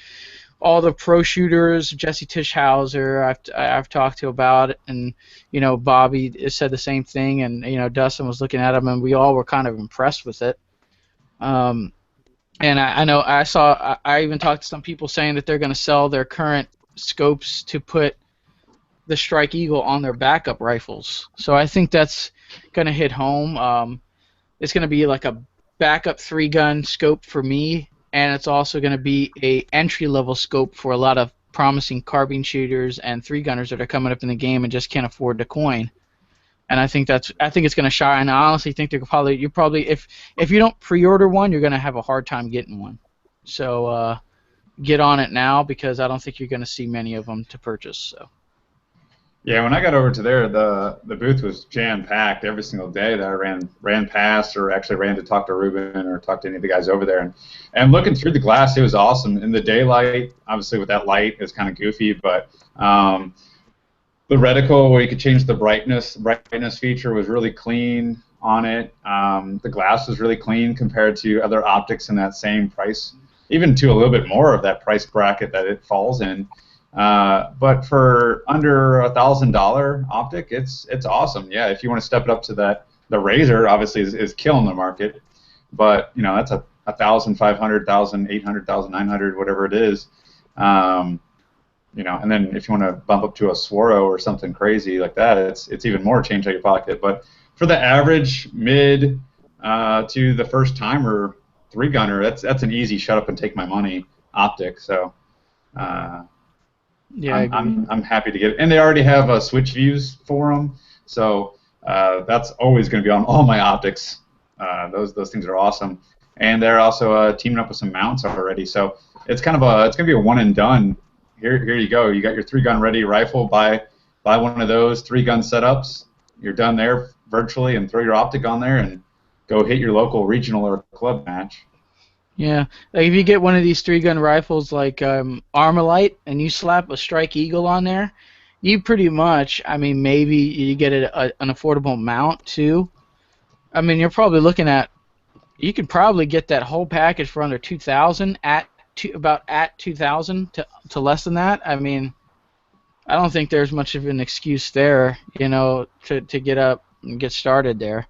all the pro shooters, Jesse Tischhauser, I've talked to about it, and Bobby said the same thing, and Dustin was looking at them, and we all were kind of impressed with it. And I know I even talked to some people saying that they're going to sell their current scopes to put the Strike Eagle on their backup rifles. So I think that's going to hit home. It's going to be like a backup 3-gun scope for me, and it's also going to be a entry-level scope for a lot of promising carbine shooters and 3-gunners that are coming up in the game and just can't afford the coin. And I think it's going to shine. I honestly think you probably if you don't pre-order one, you're going to have a hard time getting one. So get on it now, because I don't think you're going to see many of them to purchase. So. Yeah, when I got over to there, the booth was jam-packed every single day that I ran past, or actually ran to talk to Ruben or talk to any of the guys over there. And looking through the glass, it was awesome. In the daylight, obviously with that light, it's kind of goofy, but the reticle where you could change the brightness feature was really clean on it. The glass was really clean compared to other optics in that same price, even to a little bit more of that price bracket that it falls in. But for under $1,000 optic, it's awesome. Yeah, if you want to step it up to that, the Razor obviously is killing the market, but that's a 1,500, 1,800, 1,900, whatever it is. And then if you want to bump up to a Swaro or something crazy like that, it's even more change out your pocket. But for the average mid to the first timer 3-gunner, that's an easy shut up and take my money optic. So. Yeah, I'm happy to get it, and they already have switch views for them, so that's always going to be on all my optics. Those things are awesome, and they're also teaming up with some mounts already. So it's going to be a one and done. Here you go. You got your 3-gun ready rifle. Buy one of those 3-gun setups. You're done there virtually, and throw your optic on there and go hit your local regional or club match. Yeah, like if you get one of these 3-gun rifles like Armalite and you slap a Strike Eagle on there, you pretty much, maybe you get an affordable mount too. You're probably looking at, you could probably get that whole package for under $2,000 at $2,000 to less than that. I don't think there's much of an excuse there, to get up and get started there.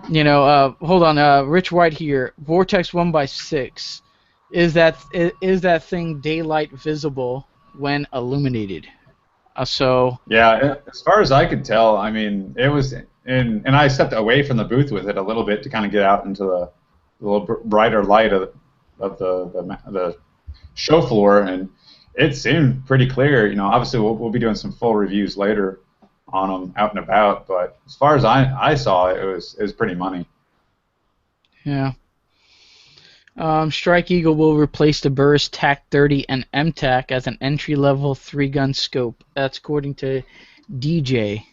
Hold on, Rich White here. Vortex 1x6. Is that thing daylight visible when illuminated? Yeah, as far as I could tell, it was, and I stepped away from the booth with it a little bit to kind of get out into the little brighter light of the show floor, and it seemed pretty clear. Obviously we'll be doing some full reviews later on them out and about, but as far as I saw, it was pretty money. Yeah. Strike Eagle will replace the Burris TAC-30 and MTAC as an entry-level 3-gun scope. That's according to DJ.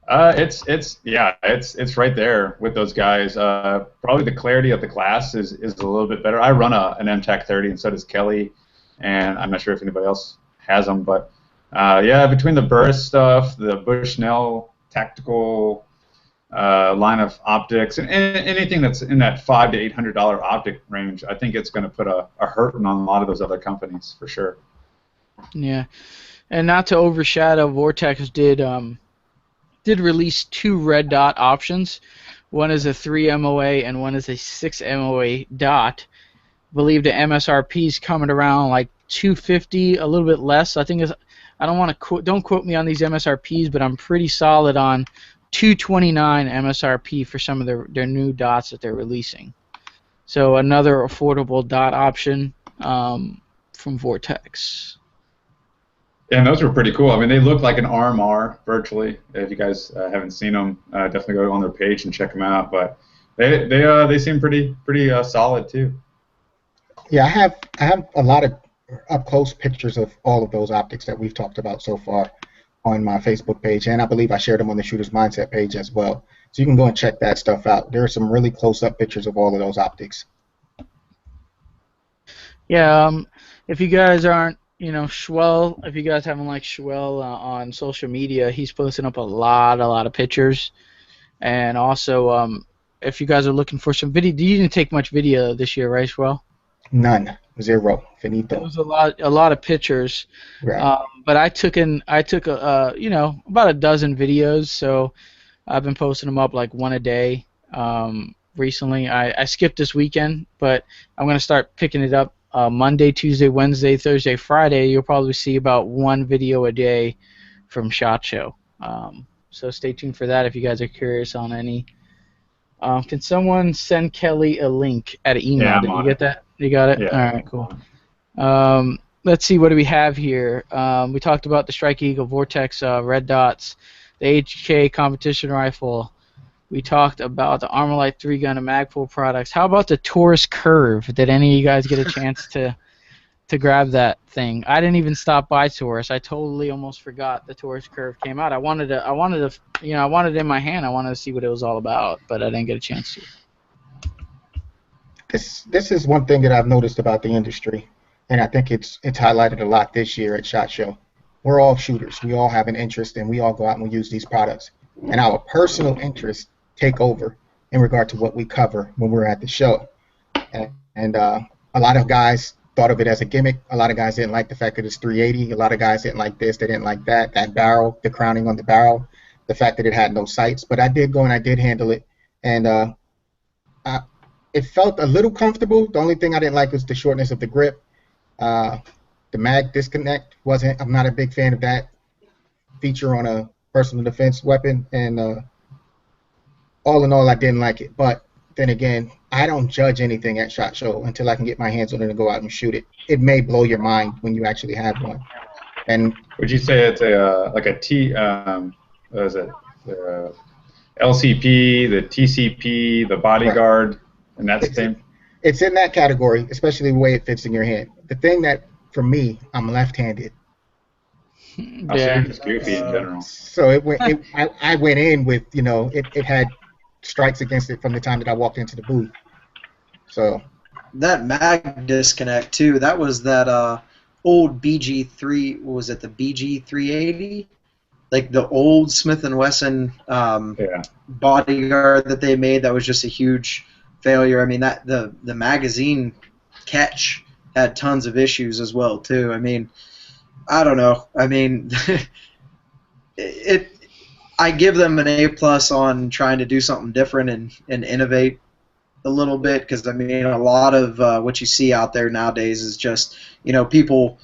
It's right there with those guys. Probably the clarity of the glass is a little bit better. I run an MTAC-30, and so does Kelly, and I'm not sure if anybody else has them, but between the Burris stuff, the Bushnell tactical line of optics, and anything that's in that $500 to $800 optic range, I think it's going to put a hurting on a lot of those other companies for sure. Yeah, and not to overshadow, Vortex did release 2 red dot options. One is a 3 MOA and one is a 6 MOA dot. I believe the MSRP is coming around like $250, a little bit less. I think don't quote me on these MSRPs, but I'm pretty solid on $229 MSRP for some of their new dots that they're releasing. So another affordable dot option from Vortex. And those were pretty cool. They look like an RMR virtually. If you guys haven't seen them, definitely go on their page and check them out. But they seem pretty solid too. Yeah, I have a lot of up close pictures of all of those optics that we've talked about so far on my Facebook page, and I believe I shared them on the Shooter's Mindset page as well. So you can go and check that stuff out. There are some really close-up pictures of all of those optics. Yeah, if you guys aren't, Schwell, if you guys haven't liked Schwell on social media, he's posting up a lot of pictures. And also, if you guys are looking for some video, you didn't take much video this year, right, Schwell? None. Zero. It Finito. was a lot of pictures. Right. But I took about a dozen videos, so I've been posting them up like one a day. Recently, I skipped this weekend, but I'm gonna start picking it up. Monday, Tuesday, Wednesday, Thursday, Friday. You'll probably see about one video a day from SHOT Show. So stay tuned for that if you guys are curious on any. Can someone send Kelly a link at an email? Yeah, Did you get that? You got it? Yeah. All right, cool. Let's see, what do we have here? We talked about the Strike Eagle Vortex red dots, the HK competition rifle. We talked about the Armalite 3-gun and Magpul products. How about the Taurus Curve? Did any of you guys get a chance to grab that thing? I didn't even stop by Taurus. I totally almost forgot the Taurus Curve came out. I wanted it in my hand. I wanted to see what it was all about, but I didn't get a chance to. This is one thing that I've noticed about the industry, and I think it's highlighted a lot this year at SHOT Show. We're all shooters. We all have an interest, and we all go out and we use these products. And our personal interests take over in regard to what we cover when we're at the show. And a lot of guys thought of it as a gimmick. A lot of guys didn't like the fact that it's 380. A lot of guys didn't like this. They didn't like that barrel, the crowning on the barrel, the fact that it had no sights. But I did go and I did handle it, and it felt a little comfortable. The only thing I didn't like was the shortness of the grip. The mag disconnect wasn't. I'm not a big fan of that feature on a personal defense weapon, and all in all, I didn't like it. But then again, I don't judge anything at SHOT Show until I can get my hands on it and go out and shoot it. It may blow your mind when you actually have one. And would you say it's like a T? What is it? The LCP, the TCP, the Bodyguard, right. And that's the same. It's in that category, especially the way it fits in your hand. The thing that, for me, I'm left-handed. Yeah. So just goofy in general. So I went in with, it had strikes against it from the time that I walked into the booth. So that mag disconnect too. That was that old BG3. What was it? The BG380, like the old Smith & Wesson Bodyguard that they made. That was just a huge failure. I mean, that the magazine catch had tons of issues as well too. I mean, I don't know. I mean, I give them an A+ on trying to do something different and innovate a little bit, because I mean, a lot of what you see out there nowadays is just, people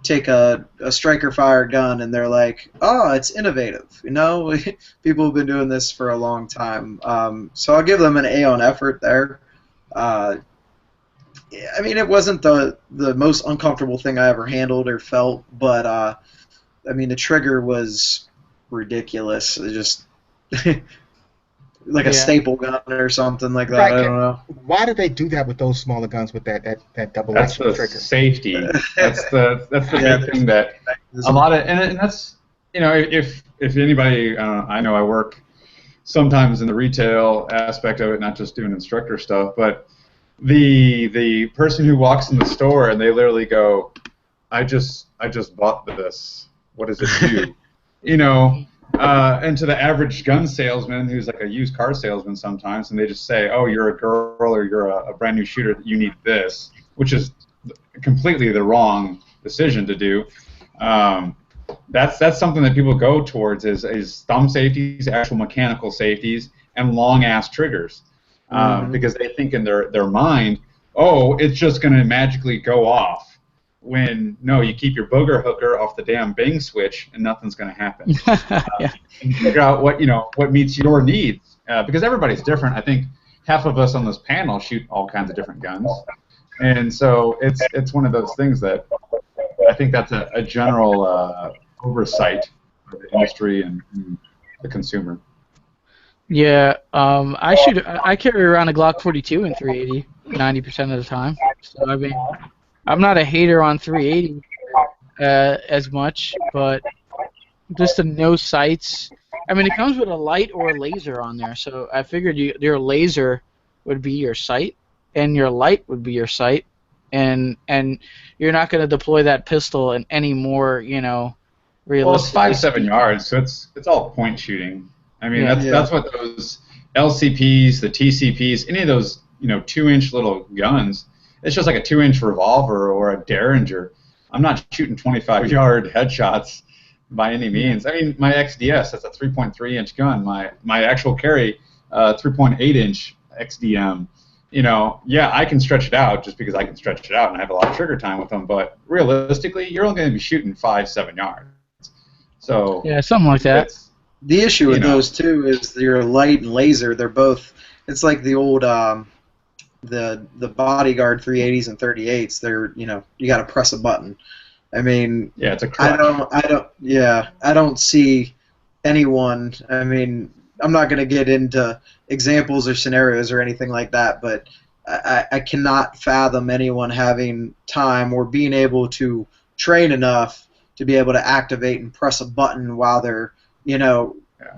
take a striker fire gun and they're like, oh, it's innovative. People have been doing this for a long time. So I'll give them an A on effort there. I mean, it wasn't the most uncomfortable thing I ever handled or felt, but I mean, the trigger was ridiculous. It just like a staple gun or something like that. Right. I don't know. Why do they do that with those smaller guns with that double action trigger? That's the safety. That's the big thing that a lot of, and that's, if anybody, I know I work sometimes in the retail aspect of it, not just doing instructor stuff, but the person who walks in the store and they literally go, I just bought this. What does it do? And to the average gun salesman who's like a used car salesman sometimes, and they just say, oh, you're a girl or you're a brand new shooter, you need this, which is completely the wrong decision to do. That's something that people go towards is thumb safeties, actual mechanical safeties, and long ass triggers. Because they think in their mind, oh, it's just going to magically go off. When no, you keep your booger hooker off the damn Bing switch, and nothing's going to happen. And figure out what meets your needs, because everybody's different. I think half of us on this panel shoot all kinds of different guns, and so it's one of those things that I think that's a general oversight for the industry and the consumer. Yeah, I carry around a Glock 42 in 380 90% of the time. So I mean, I'm not a hater on 380 as much, but just the no sights. I mean, it comes with a light or a laser on there, so I figured your laser would be your sight, and your light would be your sight, and you're not going to deploy that pistol in any more, Well, it's realistic. 5-7 yards, so it's all point shooting. I mean, Yeah. that's what those LCPs, the TCPs, any of those 2-inch little guns. It's just like a 2-inch revolver or a Derringer. I'm not shooting 25-yard headshots by any means. I mean, my XDS, that's a 3.3-inch gun. My actual carry, 3.8-inch XDM. Yeah, I can stretch it out just because I can stretch it out and I have a lot of trigger time with them. But realistically, you're only going to be shooting 5-7 yards. So Yeah, something like that. it's- The issue with You know. those two is your light and laser. They're both. It's like the old the bodyguard 380s and 38s. They're you got to press a button. I mean, Yeah, it's a crutch. I don't see anyone. I mean, I'm not going to get into examples or scenarios or anything like that, but I cannot fathom anyone having time or being able to train enough to be able to activate and press a button while they're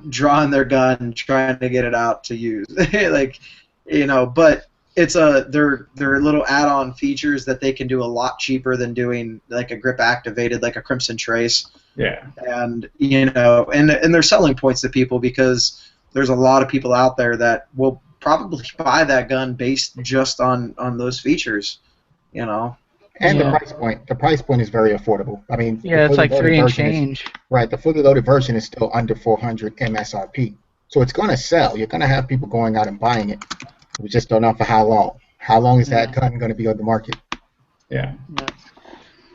drawing their gun, trying to get it out to use. But they're little add-on features that they can do a lot cheaper than doing like a grip activated, like a Crimson Trace. Yeah. And and they're selling points to people because there's a lot of people out there that will probably buy that gun based just on those features. And Yeah. the price point is very affordable. I mean, Yeah, the it's like fully loaded 3 and version is- change. Right, the fully loaded version is still under 400 MSRP. So it's going to sell. You're going to have people going out and buying it. We just don't know for how long. How long is that gun going to be on the market? Yeah.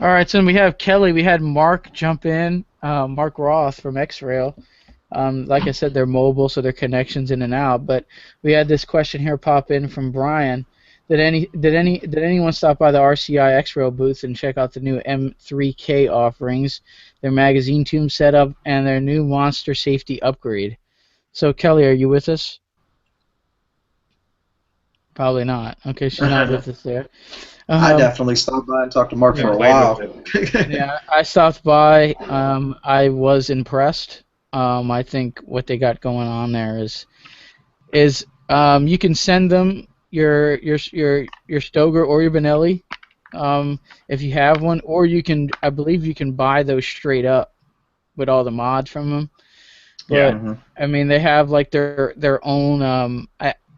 All right, so we have Kelly. We had Mark jump in, Mark Roth from X-Rail. Like I said, they're mobile, so their connections in and out. But we had this question here pop in from Brian. Did anyone stop by the RCI X-Rail booth and check out the new M3K offerings, their magazine tube setup, and their new monster safety upgrade? So Kelly, are you with us? Probably not. Okay, she's not with us there. I definitely stopped by and talked to Mark for a played while. with it. Yeah, I stopped by. I was impressed. I think what they got going on there is you can send them your Stoeger or your Benelli, if you have one, or I believe you can buy those straight up with all the mods from them. But Yeah. I mean, they have like their own.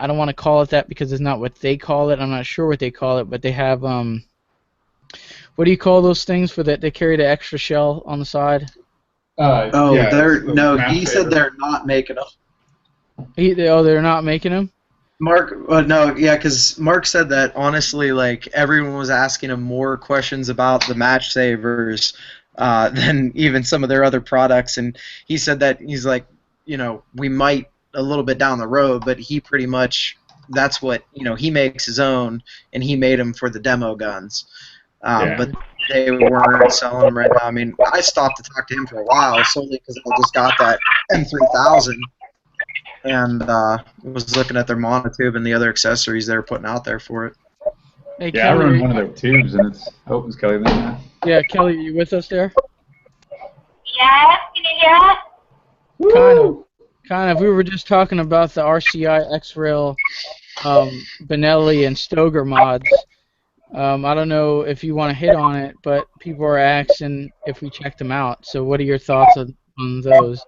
I don't want to call it that because it's not what they call it. I'm not sure what they call it, but they have what do you call those things for that? They carry the extra shell on the side. Oh, yeah, it's the Mass he said Saver. they're not making them. They're not making them. Mark, because Mark said that honestly, like everyone was asking him more questions about the match savers than even some of their other products, and he said that he's like, we might a little bit down the road, but he pretty much that's what he makes his own, and he made them for the demo guns. Yeah. But they weren't selling them right now. I mean, I stopped to talk to him for a while solely because I just got that M3000 and was looking at their monotube and the other accessories they were putting out there for it. Hey, Yeah, I Kelly, run one of their tubes, and it's opens Kelly. Then yeah, Kelly, are you with us there? Yes, can you hear us? Kind of. We were just talking about the RCI X-Rail, Benelli, and Stoeger mods. I don't know if you want to hit on it, but people are asking if we checked them out. So what are your thoughts on those?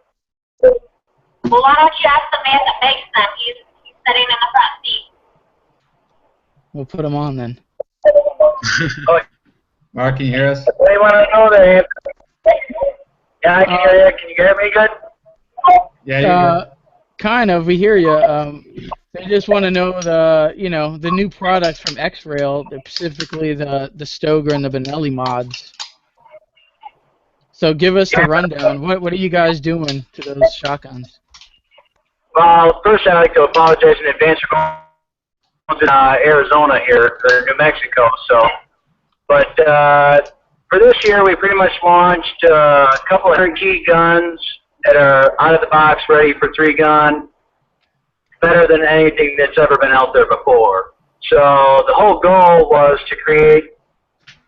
Well, why don't you ask the man that makes them? He's sitting in the front seat. We'll put them on then. Mark, can you hear us? What do you want to know there, Anthony? Yeah, I can hear you. Can you hear me good? Yeah, you're good. Kind of. We hear you. They just want to know the new products from X-Rail, specifically the Stoeger and the Benelli mods. So give us the rundown. What are you guys doing to those shotguns? Well, first I'd like to apologize in advance for going to Arizona here, or New Mexico. But for this year, we pretty much launched a couple of turnkey guns that are out of the box, ready for 3-gun, better than anything that's ever been out there before. So the whole goal was to create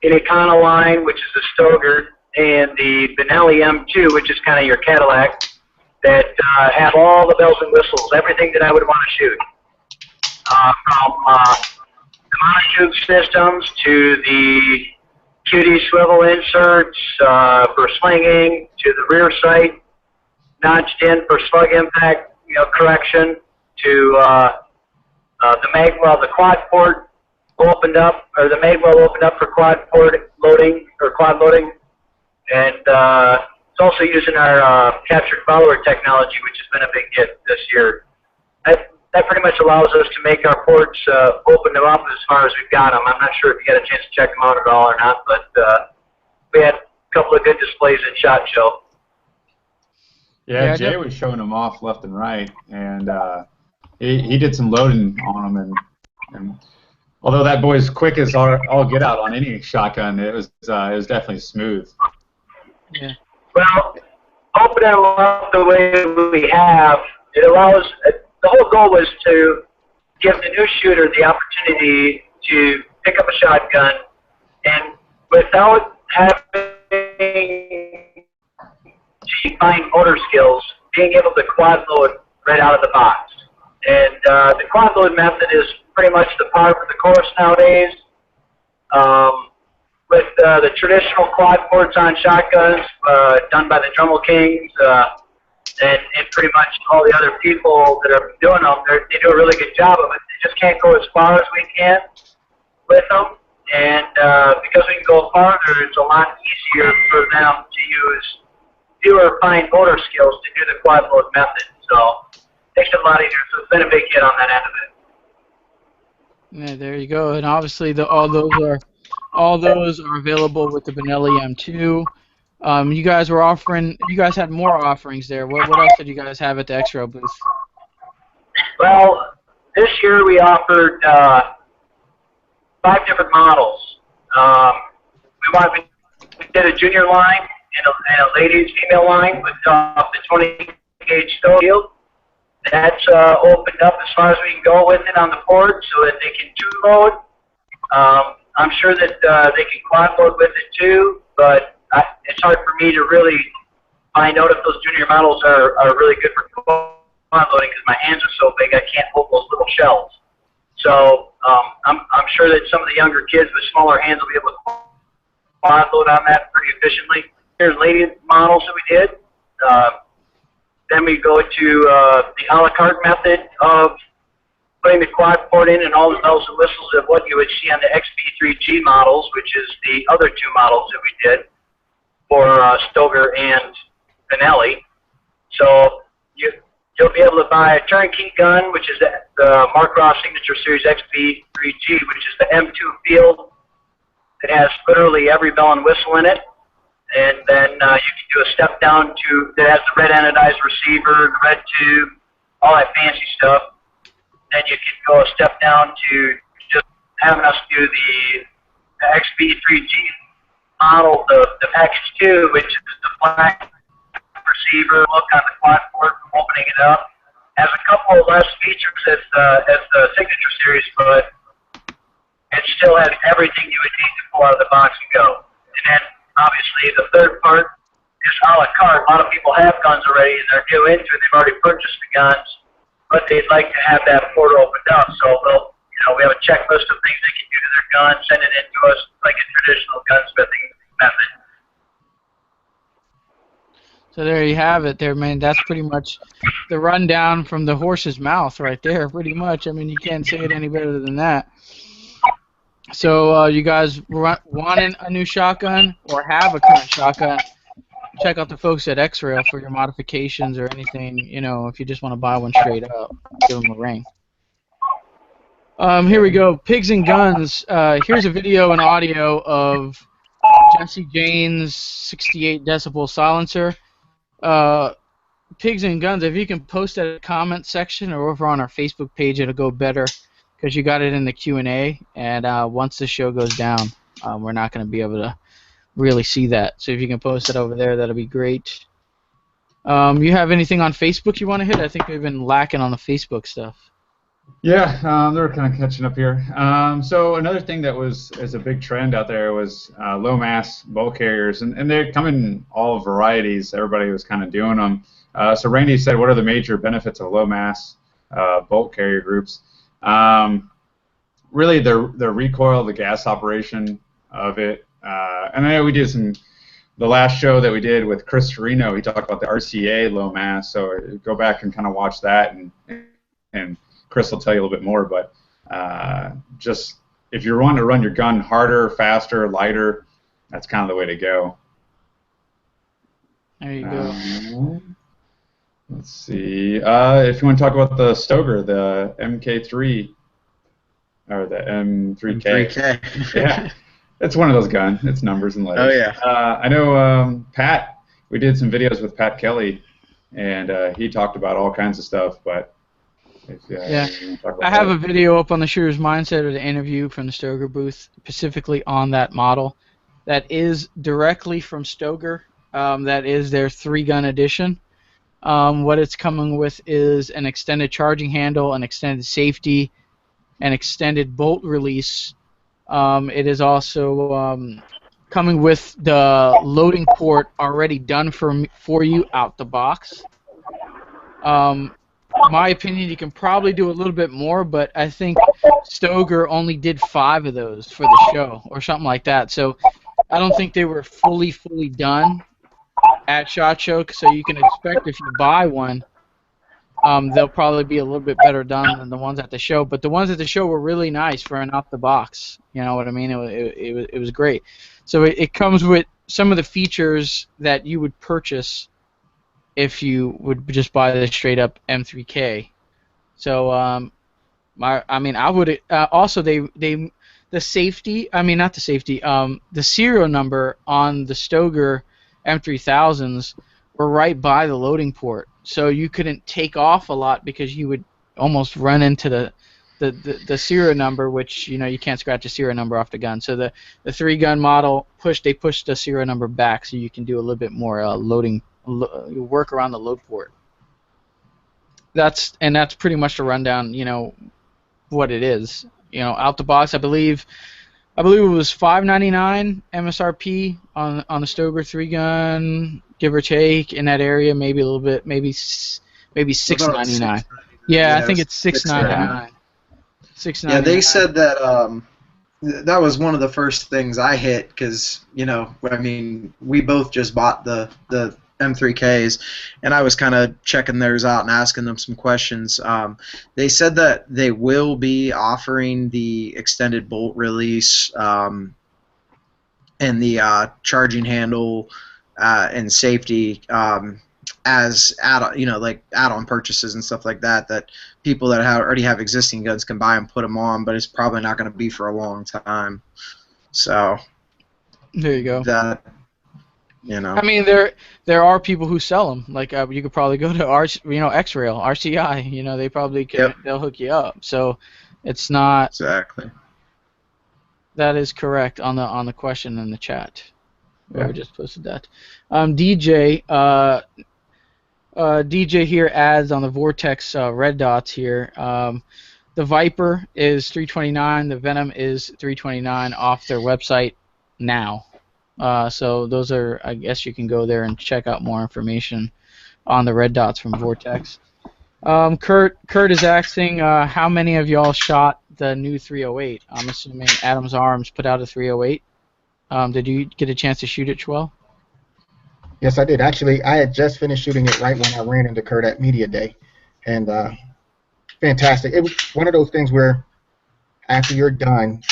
an Econoline, which is a Stoeger, and the Benelli M2, which is kind of your Cadillac, that have all the bells and whistles, everything that I would want to shoot. From the monojuke systems to the QD swivel inserts for slinging, to the rear sight notched in for slug impact, correction, to the magwell, the quad port opened up, or the magwell opened up for quad port loading or quad loading, and it's also using our captured follower technology, which has been a big hit this year. That pretty much allows us to make our ports open them up as far as we've got them. I'm not sure if you got a chance to check them out at all or not, but we had a couple of good displays at SHOT Show. Yeah, Jay was showing them off left and right, and he did some loading on them, and although that boy's quick as all get out on any shotgun, it was definitely smooth. Yeah. Well, opening them up the way we have, it allows. The whole goal was to give the new shooter the opportunity to pick up a shotgun and without having to find motor skills, being able to quad load right out of the box. And the quad load method is pretty much the par for the course nowadays. With the traditional quad ports on shotguns done by the Dremel Kings and pretty much all the other people that are doing them, they do a really good job of it. They just can't go as far as we can with them. And because we can go farther, it's a lot easier for them to use fewer fine motor skills to do the quad load method. So it makes it a lot easier. So it's been a big hit on that end of it. Yeah, there you go. And obviously, all those are available with the Benelli M2. You guys had more offerings there. What else did you guys have at the X-Rail booth? Well, this year we offered 5 different models. We did a junior line and a ladies female line with the 20 gauge stow shield. That's opened up as far as we can go with it on the port so that they can two-load. I'm sure that they can quad load with it too, but it's hard for me to really find out if those junior models are really good for quad loading because my hands are so big I can't hold those little shells. So I'm sure that some of the younger kids with smaller hands will be able to quad load on that pretty efficiently. Here's lady models that we did. Then we go to the a la carte method of putting the quad port in and all the bells and whistles of what you would see on the XP3G models, which is the other 2 models that we did for Stoeger and Benelli. So you'll be able to buy a turnkey gun, which is the Mark Ross Signature Series XP3G, which is the M2 field. It has literally every bell and whistle in it. And then you can do a step down that has the red anodized receiver, the red tube, all that fancy stuff. Then you can go a step down to just having us do the XP3G model, the package 2, which is the black receiver, look on the quad port, opening it up. Has a couple of less features as the Signature Series, but it still has everything you would need to pull out of the box and go. And then obviously the third part is a la carte. A lot of people have guns already and they're new into it. They've already purchased the guns, but they'd like to have that port opened up. So we have a checklist of things they can do to their gun, send it in to us like a traditional gunsmithing method. So there you have it there, man. That's pretty much the rundown from the horse's mouth right there, pretty much. I mean, you can't say it any better than that. So you guys want a new shotgun or have a current shotgun, check out the folks at X-Rail for your modifications or anything, if you just want to buy one straight up, give them a ring. Here we go. Pigs and Guns. Here's a video and audio of Jesse Jane's 68 decibel silencer. Pigs and Guns, if you can post that in the comment section or over on our Facebook page, it'll go better because you got it in the Q&A, and once the show goes down, we're not going to be able to really see that. So if you can post it over there, that'll be great. You have anything on Facebook you want to hit? I think we've been lacking on the Facebook stuff. Yeah, they're kind of catching up here. So another thing that is a big trend out there was low mass bolt carriers, and they come in all varieties. Everybody was kind of doing them. So Randy said, what are the major benefits of low mass bolt carrier groups? Really, the recoil, the gas operation of it. And I know we did the last show that we did with Chris Torino. He talked about the RCA low mass. So go back and kind of watch that and Chris will tell you a little bit more, but just if you're wanting to run your gun harder, faster, lighter, that's kind of the way to go. There you go. Let's see. If you want to talk about the Stoeger, the MK3 or the M3K. M3K. Yeah, it's one of those guns. It's numbers and letters. Oh yeah. I know Pat. We did some videos with Pat Kelly, and he talked about all kinds of stuff, but. Yeah, I have a video up on the Shooter's Mindset of the interview from the Stoeger booth specifically on that model. That is directly from Stoeger. That is their 3-gun edition. What it's coming with is an extended charging handle, an extended safety, an extended bolt release. It is also coming with the loading port already done for you out the box. My opinion, you can probably do a little bit more, but I think Stoeger only did 5 of those for the show or something like that. So I don't think they were fully done at SHOT Show. So you can expect if you buy one, they'll probably be a little bit better done than the ones at the show. But the ones at the show were really nice for an out the box. You know what I mean? It was great. So it comes with some of the features that you would purchase if you would just buy the straight up M3K. So I would also the safety, not the safety, the serial number on the Stoeger M3000s were right by the loading port, so you couldn't take off a lot because you would almost run into the serial number, which you can't scratch a serial number off the gun. So the 3-gun model they pushed the serial number back so you can do a little bit more loading. Work around the load port. That's pretty much the rundown. What it is. Out the box, I believe it was $5.99 MSRP on the Stoeger 3-gun, give or take in that area. Maybe a little bit, maybe $6.99. Yeah, I think it's $6.99. $6.99. Yeah, they said that that was one of the first things I hit because we both just bought the M3Ks, and I was kind of checking theirs out and asking them some questions. They said that they will be offering the extended bolt release and the charging handle and safety as add-on purchases and stuff like that. That people that already have existing guns can buy and put them on, but it's probably not going to be for a long time. So there you go. There are people who sell them. Like you could probably go to X-Rail, RCI. They probably can. Yep. They'll hook you up. So it's not exactly. That is correct on the question in the chat. Whoever just posted that. DJ here adds on the Vortex red dots here. The Viper is $329. The Venom is $329 off their website now. So those are, I guess you can go there and check out more information on the red dots from Vortex. Kurt is asking how many of y'all shot the new 308. I'm assuming Adam's Arms put out a 308. Did you get a chance to shoot it, Chwell? Yes, I did. Actually, I had just finished shooting it right when I ran into Kurt at Media Day, and fantastic. It was one of those things where after you're done,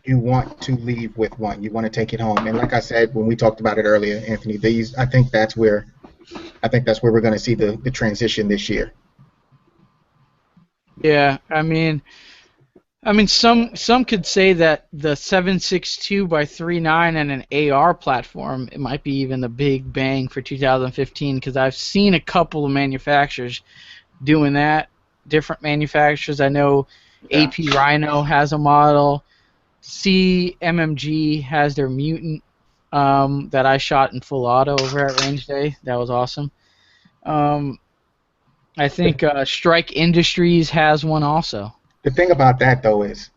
you want to leave with one. You want to take it home. And like I said when we talked about it earlier, Anthony, I think that's where we're going to see the transition this year. Yeah, some could say that the 7.62x3.9 and an AR platform, it might be even the big bang for 2015, because I've seen a couple of manufacturers doing that. Different manufacturers. I know AP Rhino has a model. CMMG has their Mutant that I shot in full auto over at Range Day. That was awesome. I think Strike Industries has one also. The thing about that though is,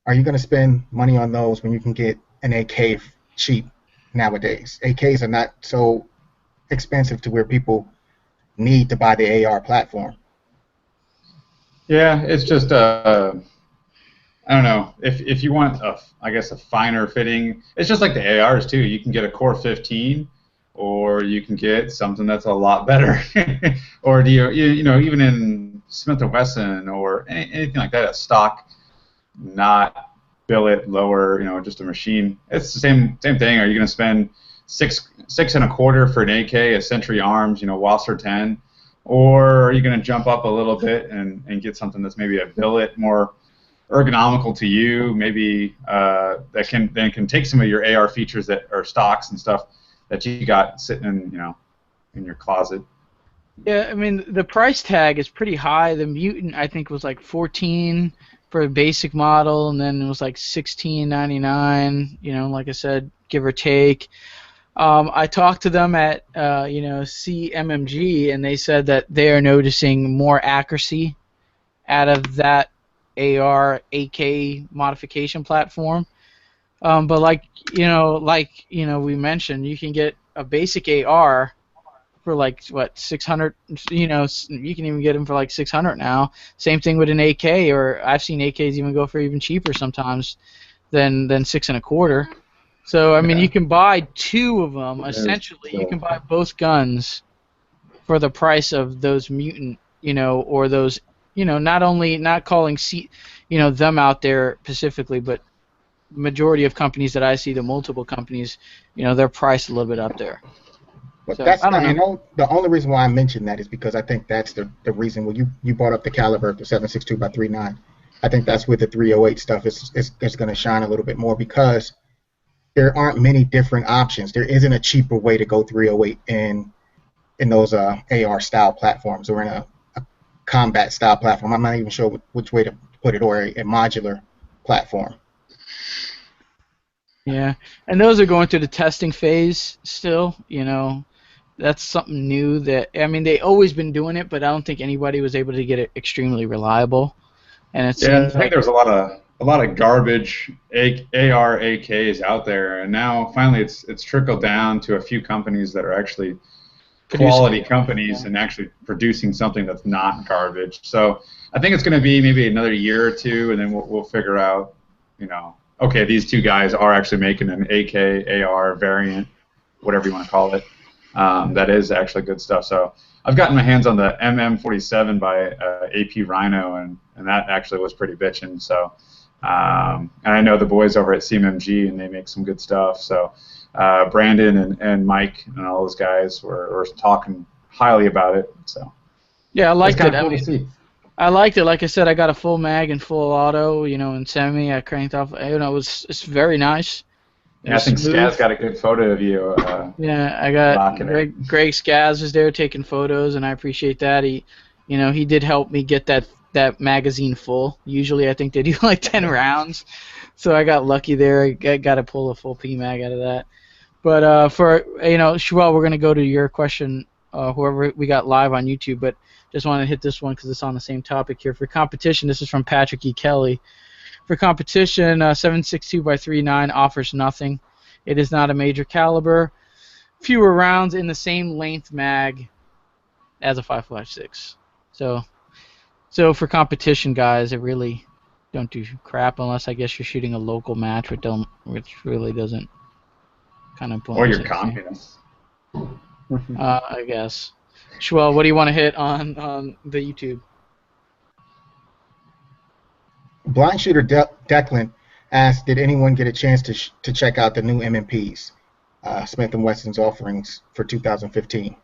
are you going to spend money on those when you can get an AK cheap nowadays? AKs are not so expensive to where people need to buy the AR platform. Yeah, it's just I don't know. If you want I guess a finer fitting, it's just like the ARs too. You can get a Core 15, or you can get something that's a lot better. Or do you know, even in Smith & Wesson or anything like that, a stock, not billet, lower, you know, just a machine. It's the same thing. Are you going to spend six and a quarter for an AK, a Century Arms, you know, Wasser 10, or are you going to jump up a little bit and get something that's maybe a billet, more ergonomical to you, maybe that can take some of your AR features that are stocks and stuff that you got sitting in, you know, in your closet. Yeah, I mean the price tag is pretty high. The Mutant I think was like 14 for a basic model, and then it was like $16.99. You know, like I said, give or take. I talked to them at you know, CMMG, and they said that they are noticing more accuracy out of that AR AK modification platform. But like you know, we mentioned, you can get a basic AR for like what, 600. You know, you can even get them for like 600 now. Same thing with an AK, or I've seen AKs even go for even cheaper sometimes than 6 and a quarter. So I mean, you can buy two of them. Essentially, you can buy both guns for the price of those Mutant, you know, or those, you know, not calling you know, them out there specifically, but majority of companies that I see, the multiple companies, you know, they're priced a little bit up there. But So, that's I don't not, know. the only reason why I mentioned that is because I think that's the reason. When you brought up the caliber, the 7.62 by 3.9, I think that's where the 308 stuff is going to shine a little bit more, because there aren't many different options. There isn't a cheaper way to go 308 in those AR style platforms, or in a combat style platform. I'm not even sure which way to put it, or a modular platform. Yeah, and those are going through the testing phase still. You know, that's something new. That, I mean, they always been doing it, but I don't think anybody was able to get it extremely reliable. And it Yeah, I seems think like there's a lot of garbage AR AKs out there, and now finally it's trickled down to a few companies that are actually quality companies, yeah, and actually producing something that's not garbage. So I think it's going to be maybe another year or two, and then we'll figure out, you know, okay, these two guys are actually making an AK AR variant, whatever you want to call it. That is actually good stuff. So I've gotten my hands on the MM47 by AP Rhino, and that actually was pretty bitchin'. So and I know the boys over at CMMG, and they make some good stuff. So Brandon and Mike and all those guys were talking highly about it. So yeah, I liked it. Cool to see. I liked it. Like I said, I got a full mag and full auto, you know, in semi. I cranked off. You know, it's very nice. Yeah, I think Skaz got a good photo of you. Yeah, I got Greg Skaz was there taking photos, and I appreciate that. He did help me get that magazine full. Usually, I think they do like 10 rounds, so I got lucky there. I got to pull a full P mag out of that. But for, you know, Shuel, we're gonna go to your question. Whoever we got live on YouTube, but just want to hit this one because it's on the same topic here. For competition, this is from Patrick E. Kelly. For competition, 7.62 by 3.9 offers nothing. It is not a major caliber. Fewer rounds in the same length mag as a 5.56. So for competition, guys, it really don't do crap unless I guess you're shooting a local match, which really doesn't kind of. Or you're communist. I guess. Shuel, what do you want to hit on the YouTube? Blind Shooter Declan asked, did anyone get a chance to check out the new MMPs, Smith & Wesson's offerings for 2015?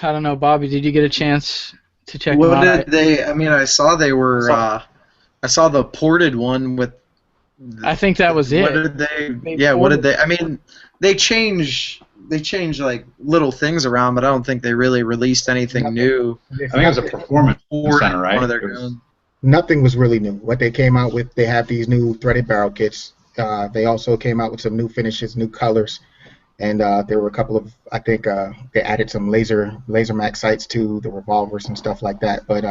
I don't know, Bobby. Did you get a chance to check them out? What did they? I mean, I saw they were. I saw the ported one with. I think that was it. What did they? Yeah, what did they? I mean, they change like little things around, but I don't think they really released anything new. I think it was a performance center, right? Nothing was really new. What they came out with, they have these new threaded barrel kits. They also came out with some new finishes, new colors. and there were a couple of, I think they added some laser max sights to the revolvers and stuff like that. But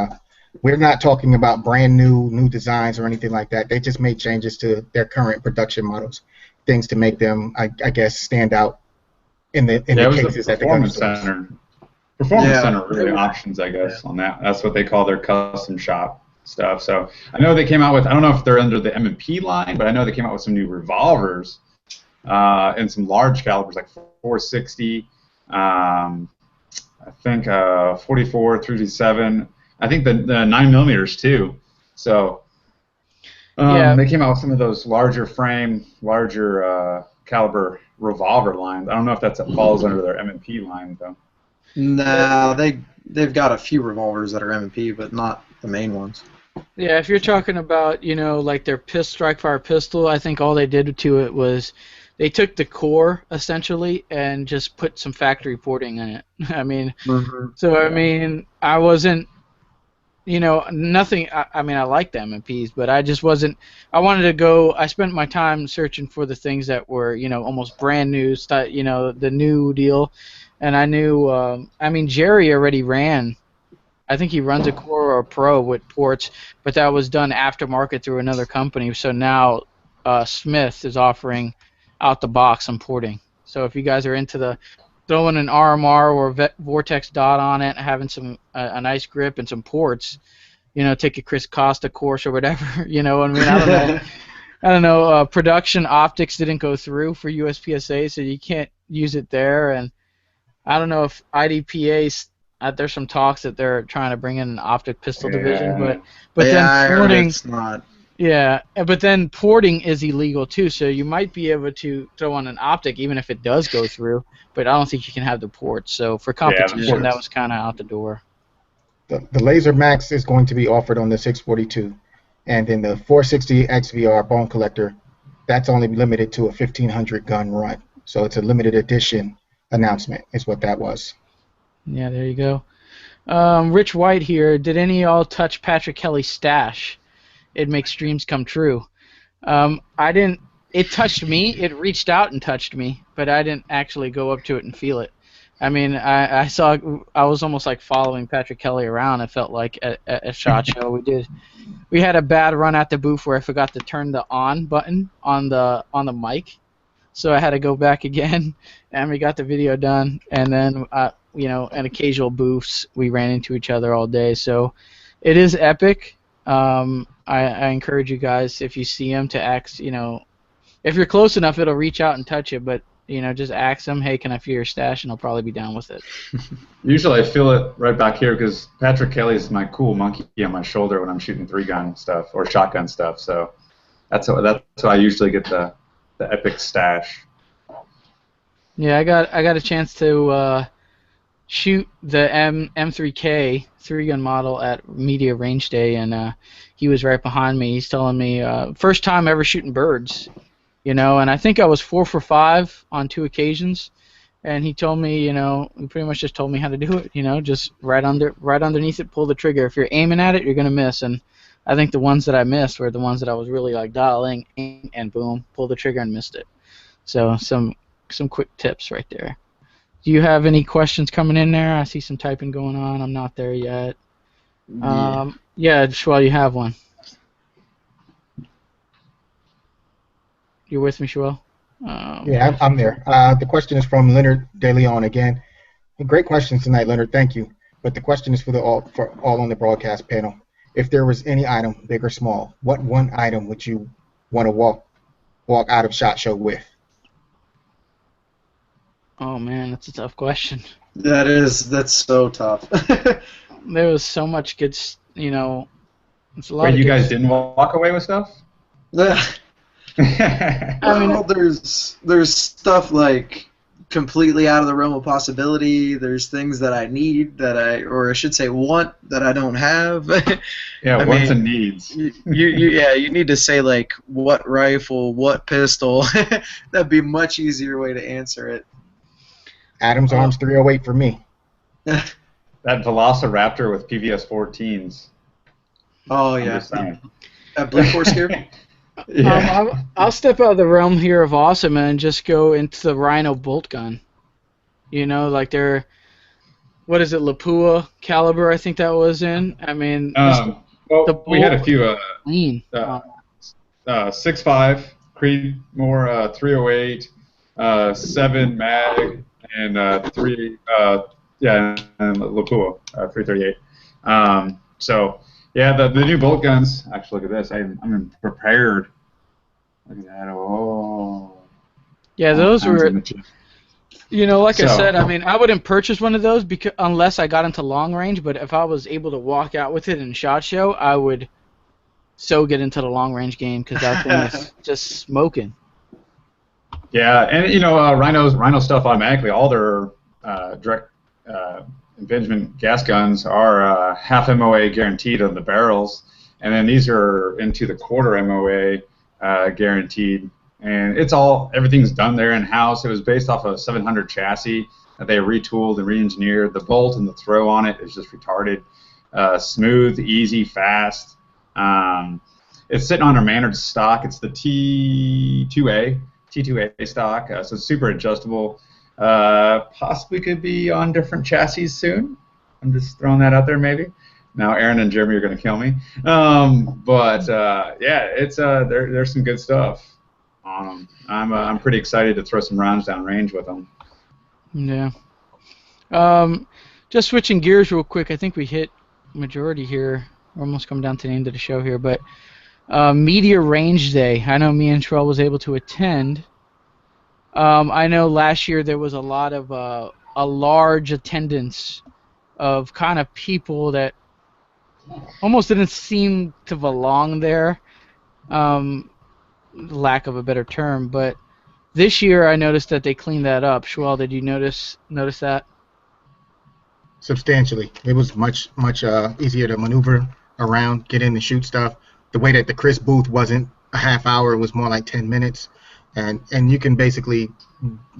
we're not talking about brand new designs or anything like that. They just made changes to their current production models, things to make them, I guess, stand out in the cases at the gun stores. Performance Center really options, I guess, on that. That's what they call their custom shop stuff. So I know they came out with, I don't know if they're under the M&P line, but I know they came out with some new revolvers and some large calibers like 460, I think 44, 357. I think the 9mm too. So they came out with some of those larger frame, larger caliber revolver lines. I don't know if that falls under their M&P line though. Nah, they've got a few revolvers that are M&P, but not the main ones. Yeah, if you're talking about, like their Strike Fire pistol, I think all they did to it was they took the core essentially and just put some factory porting in it. I mean, I wasn't, nothing. I like the M&Ps, but I just wasn't. I wanted to go. I spent my time searching for the things that were, almost brand new, the new deal. And I knew, Jerry already ran. I think he runs a Core or a Pro with ports, but that was done aftermarket through another company. So now Smith is offering out the box some porting. So if you guys are into throwing an RMR or Vortex dot on it, having some a nice grip and some ports, take a Chris Costa course or whatever. I don't know. I don't know. Production optics didn't go through for USPSA, so you can't use it there. And I don't know if IDPA, there's some talks that they're trying to bring in an optic pistol division, but then porting, it's not. Yeah, but then porting is illegal too, so you might be able to throw on an optic even if it does go through, but I don't think you can have the ports. So for competition, that was kind of out the door. The Laser Max is going to be offered on the 642, and then the 460 XVR Bone Collector, that's only limited to a 1,500 gun run. So it's a limited edition announcement is what that was. Yeah, there you go. Rich White here. Did any of y'all touch Patrick Kelly's stash? It makes dreams come true. I didn't. It touched me. It reached out and touched me, but I didn't actually go up to it and feel it. I saw. I was almost like following Patrick Kelly around. It felt like at a SHOT Show. We had a bad run at the booth where I forgot to turn the on button on the mic. So I had to go back again, and we got the video done. And then, in occasional booths, we ran into each other all day. So it is epic. I encourage you guys, if you see him, to ask, if you're close enough, it'll reach out and touch you. But, just ask him, hey, can I feel your stash? And he'll probably be down with it. Usually I feel it right back here because Patrick Kelly is my cool monkey on my shoulder when I'm shooting 3-gun stuff or shotgun stuff. So that's how I usually get the epic stash. Yeah, I got a chance to shoot the M3K 3-gun model at Media Range Day, and he was right behind me. He's telling me first time ever shooting birds, and I think I was 4 for 5 on 2 occasions, and he told me, he pretty much just told me how to do it, just right underneath it, pull the trigger. If you're aiming at it, you're gonna miss, and I think the ones that I missed were the ones that I was really like dialing, and boom, pull the trigger and missed it. So some quick tips right there. Do you have any questions coming in there? I see some typing going on. I'm not there yet. Yeah, Shwell, you have one. You're with me, Shwell? Yeah, I'm there. The question is from Leonard De Leon again. Great questions tonight, Leonard. Thank you. But the question is for all on the broadcast panel. If there was any item, big or small, what one item would you want to walk out of SHOT Show with? Oh man, that's a tough question. That's so tough. There was so much good, it's a lot. Wait, you guys didn't walk away with stuff? There's stuff like completely out of the realm of possibility. There's things that I need or I should say want that I don't have. Yeah, wants and needs. You need to say like what rifle, what pistol. That'd be a much easier way to answer it. Adams Arms 308 for me. That Velociraptor with PVS 14s. Oh yeah. That Blue Force here. I'll step out of the realm here of awesome and just go into the Rhino bolt gun. You know, like they're, what is it, Lapua caliber? I think that was in. I mean, well, we had a few clean. 6.5 Creedmoor 308, 7 mag, and 3 and Lapua 338. So yeah, the new bolt guns. Actually, look at this. I'm prepared. Look at that. Oh. Yeah, those were. You know, like I So- said, I mean, I wouldn't purchase one of those unless I got into long range. But if I was able to walk out with it in SHOT Show, I would so get into the long range game because that thing is just smoking. Yeah, and you know, Rhino stuff automatically. All their direct impingement gas guns are half MOA guaranteed on the barrels, and then these are into the quarter MOA guaranteed. And everything's done there in house. It was based off a 700 chassis that they retooled and re-engineered. The bolt and the throw on it is just retarded. Smooth, easy, fast. It's sitting on our managed stock. It's the T2A stock, so it's super adjustable. Possibly could be on different chassis soon. I'm just throwing that out there, maybe. Now Aaron and Jeremy are going to kill me. Yeah, it's there's some good stuff on them. I'm pretty excited to throw some rounds down range with them. Yeah. Just switching gears real quick. I think we hit majority here. We're almost coming down to the end of the show here, but Media Range Day. I know me and Terrell was able to attend. I know last year there was a lot of a large attendance of kind of people that almost didn't seem to belong there, lack of a better term. But this year I noticed that they cleaned that up. Schwell, did you notice that? Substantially. It was much easier to maneuver around, get in and shoot stuff. The way that the Chris booth wasn't a half hour, it was more like 10 minutes. And you can basically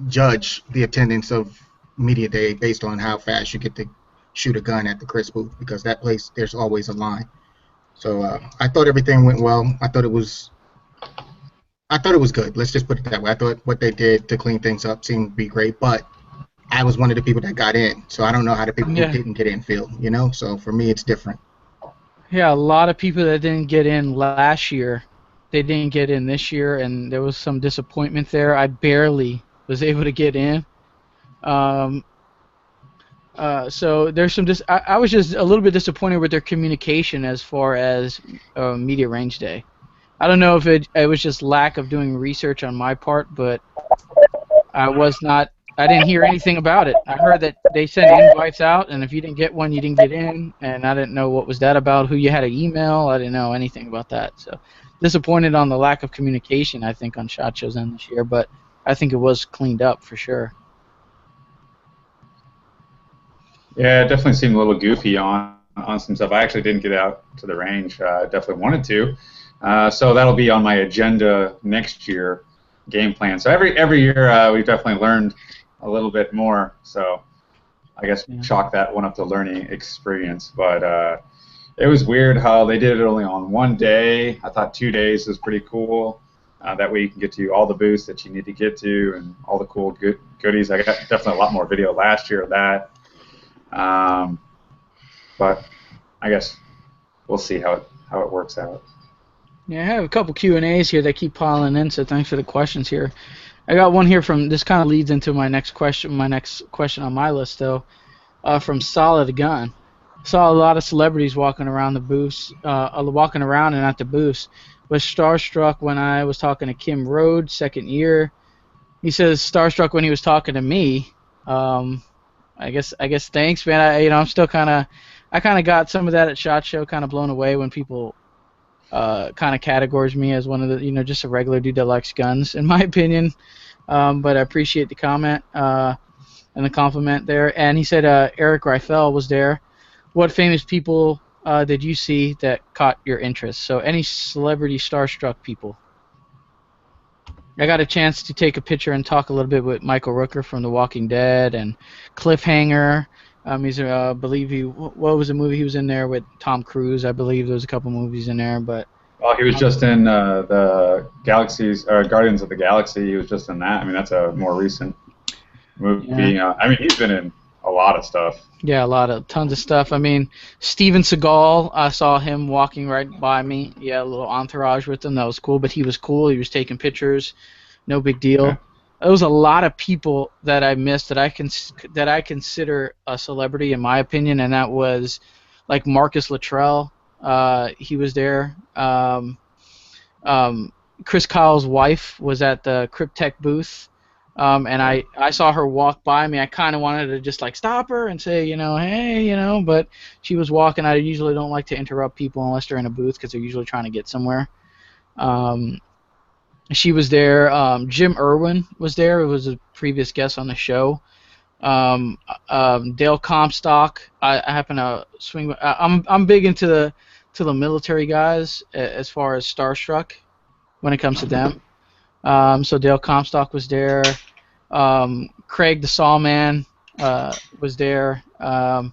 judge the attendance of Media Day based on how fast you get to shoot a gun at the Chris booth, because that place, there's always a line. So I thought everything went well. I thought it was good. Let's just put it that way. I thought what they did to clean things up seemed to be great, but I was one of the people that got in, so I don't know how the people who didn't get in feel, you know? So for me, it's different. Yeah, a lot of people that didn't get in last year, they didn't get in this year, and there was some disappointment there. I barely was able to get in. So there's some. I was just a little bit disappointed with their communication as far as Media Range Day. I don't know if it was just lack of doing research on my part, but I didn't hear anything about it. I heard that they sent invites out, and if you didn't get one, you didn't get in, and I didn't know what was that about, who you had to email. I didn't know anything about that. So disappointed on the lack of communication, I think, on SHOT Show's end this year, but I think it was cleaned up for sure. Yeah, it definitely seemed a little goofy on some stuff. I actually didn't get out to the range. I definitely wanted to. So that'll be on my agenda next year, game plan. So every year we've definitely learned a little bit more. So I guess chalk that one up to learning experience. But it was weird how they did it only on one day. I thought 2 days was pretty cool. That way you can get to all the booths that you need to get to and all the cool goodies. I got definitely a lot more video last year of that. But I guess we'll see how it works out. Yeah, I have a couple Q&As here that keep piling in, so thanks for the questions here. I got one here from, this kind of leads into my next question on my list, though, from Solid Gun. Saw a lot of celebrities walking around the booths, walking around and at the booths. Was starstruck when I was talking to Kim Rhodes, second year. He says starstruck when he was talking to me. I guess thanks, man. I'm still I kind of got some of that at SHOT Show, kind of blown away when people kind of categorize me as one of the, just a regular dude that likes guns, in my opinion. But I appreciate the comment and the compliment there. And he said Eric Reifel was there. What famous people did you see that caught your interest? So any celebrity starstruck people. I got a chance to take a picture and talk a little bit with Michael Rooker from The Walking Dead and Cliffhanger. What was the movie he was in there with Tom Cruise? I believe there was a couple movies in there, but Well, he was just in the Galaxies or Guardians of the Galaxy. He was just in that. I mean, that's a more recent movie. Yeah. I mean, he's been in a lot of stuff. Yeah, tons of stuff. I mean, Steven Seagal, I saw him walking right by me. Yeah, a little entourage with him. That was cool, but he was cool. He was taking pictures. No big deal. Yeah. There was a lot of people that I missed that I consider a celebrity in my opinion, and that was like Marcus Luttrell. He was there. Chris Kyle's wife was at the Cryptech booth. And I saw her walk by me. I kind of wanted to just like stop her and say, hey, but she was walking. I usually don't like to interrupt people unless they're in a booth because they're usually trying to get somewhere. She was there. Jim Irwin was there. It was a previous guest on the show. Dale Comstock. I happen to swing. I'm big into the military guys as far as starstruck when it comes to them. So Dale Comstock was there. Craig the Sawman was there. I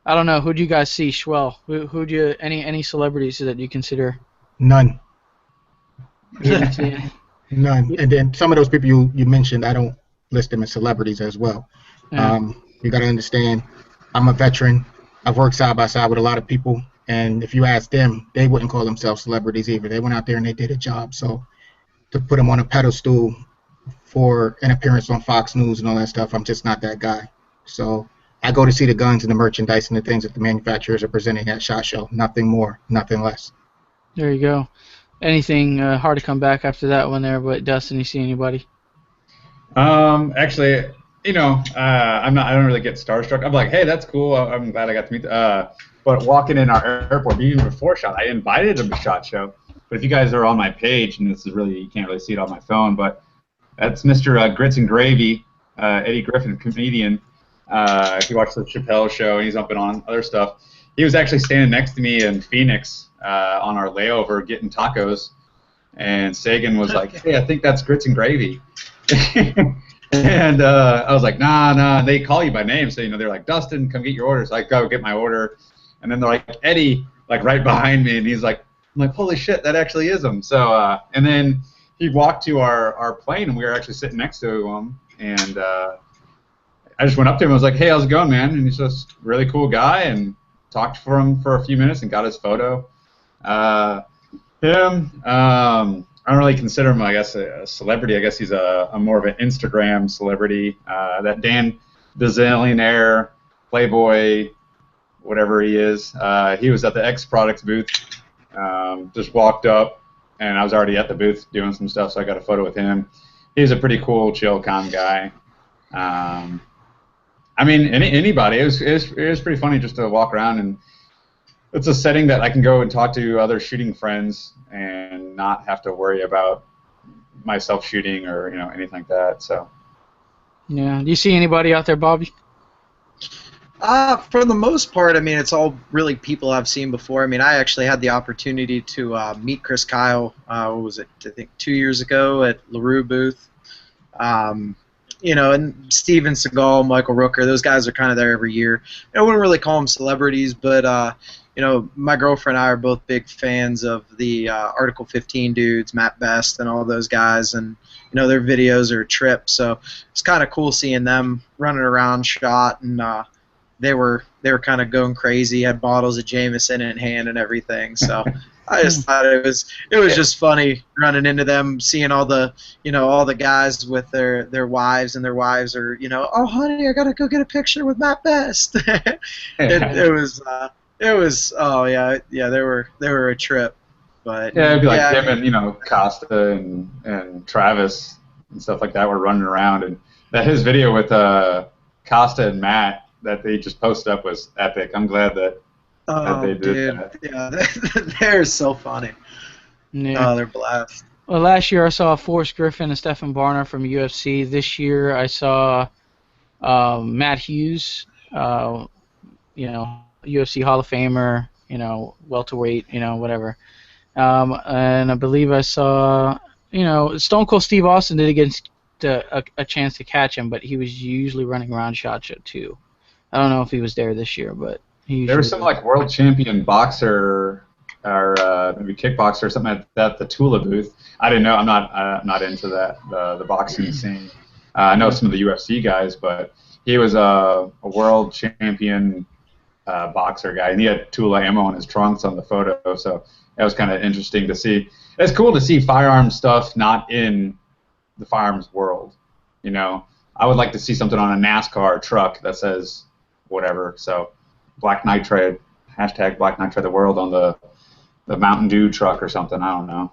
don't know. Who do you guys see? Schwell. Who do you any celebrities that you consider? None. Yeah. None. And then some of those people you mentioned, I don't list them as celebrities as well. Yeah. You got to understand, I'm a veteran. I've worked side by side with a lot of people, and if you ask them, they wouldn't call themselves celebrities either. They went out there and they did a job. So to put them on a pedestal for an appearance on Fox News and all that stuff, I'm just not that guy. So I go to see the guns and the merchandise and the things that the manufacturers are presenting at SHOT Show. Nothing more, nothing less. There you go. Anything hard to come back after that one there, but Dustin, you see anybody? Actually, I don't really get starstruck. I'm like, hey, that's cool. I'm glad I got to meet. But walking in our airport, even before SHOT, I invited him to SHOT Show. But if you guys are on my page, and this is really, you can't really see it on my phone, but that's Mr. Grits and Gravy, Eddie Griffin, comedian. If you watch the Chappelle Show, and he's up and on other stuff. He was actually standing next to me in Phoenix on our layover getting tacos, and Sagan was like, hey, I think that's Grits and Gravy. And I was like, nah. And they call you by name, so they're like, Dustin, come get your orders. I go get my order, and then they're like, Eddie, like right behind me, and he's like, I'm like, holy shit, that actually is him. So, and then he walked to our plane, and we were actually sitting next to him, and I just went up to him and was like, hey, how's it going, man? And he's just a really cool guy, and talked for him for a few minutes and got his photo. I don't really consider him, I guess, a celebrity. I guess he's a more of an Instagram celebrity. That Dan Bazillionaire, Playboy, whatever he is, he was at the X Products booth. Just walked up, and I was already at the booth doing some stuff, so I got a photo with him. He's a pretty cool, chill, calm guy. I mean, anybody. It was pretty funny just to walk around, and it's a setting that I can go and talk to other shooting friends and not have to worry about myself shooting or anything like that. So. Yeah. Do you see anybody out there, Bobby? For the most part, I mean, it's all really people I've seen before. I mean, I actually had the opportunity to meet Chris Kyle, what was it, I think 2 years ago at LaRue booth. And Steven Seagal, Michael Rooker, those guys are kind of there every year. I wouldn't really call them celebrities, but, my girlfriend and I are both big fans of the Article 15 dudes, Matt Best and all those guys, and, their videos are a trip. So it's kind of cool seeing them running around SHOT, and they were kind of going crazy, had bottles of Jameson in hand and everything. So I just thought it was just funny running into them, seeing all the guys with their wives, and their wives are oh honey, I gotta go get a picture with Matt Best. It was oh yeah they were a trip. But yeah, it'd be like him and Costa and Travis and stuff like that were running around, and that his video with Costa and Matt that they just posted up was epic. I'm glad that they did that. Yeah, they're so funny. Yeah. Oh, they're blast. Well, last year I saw Forrest Griffin and Stephen Barner from UFC. This year I saw Matt Hughes, UFC Hall of Famer, welterweight, whatever. And I believe I saw, Stone Cold Steve Austin did get a chance to catch him, but he was usually running around SHOT Show too. I don't know if he was there this year, but he there was some world champion boxer maybe kickboxer or something at that the Tula booth. I didn't know. I'm not into that the boxing scene. I know some of the UFC guys, but he was a world champion boxer guy, and he had Tula ammo in his trunks on the photo. So that was kind of interesting to see. It's cool to see firearms stuff not in the firearms world. You know, I would like to see something on a NASCAR truck that says whatever. So Black Nitride, hashtag Black Nitride the world on the Mountain Dew truck or something. I don't know.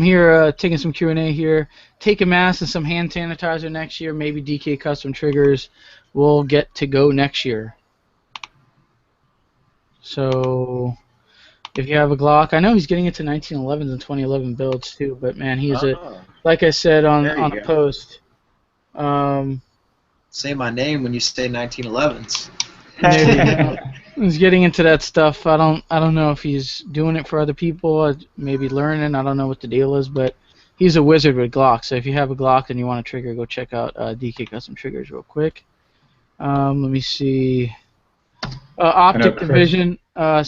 Here, taking some Q&A here. Take a mask and some hand sanitizer next year. Maybe DK Custom Triggers will get to go next year. So, if you have a Glock, I know he's getting into 1911s and 2011 builds too. But man, he's like I said on the post. Say my name when you say 1911s. He's getting into that stuff. I don't know if he's doing it for other people, maybe learning. I don't know what the deal is, but he's a wizard with Glock. So if you have a Glock and you want a trigger, go check out DK Custom Triggers real quick. Let me see. Optic Division.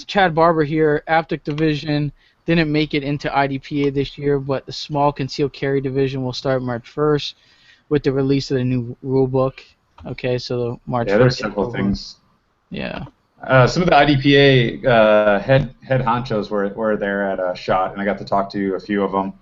Chad Barber here. Optic Division didn't make it into IDPA this year, but the small concealed carry division will start March 1st with the release of the new rule book. Okay, so March 1st. Yeah, there's several things. Yeah. Some of the IDPA head honchos were there at SHOT, and I got to talk to a few of them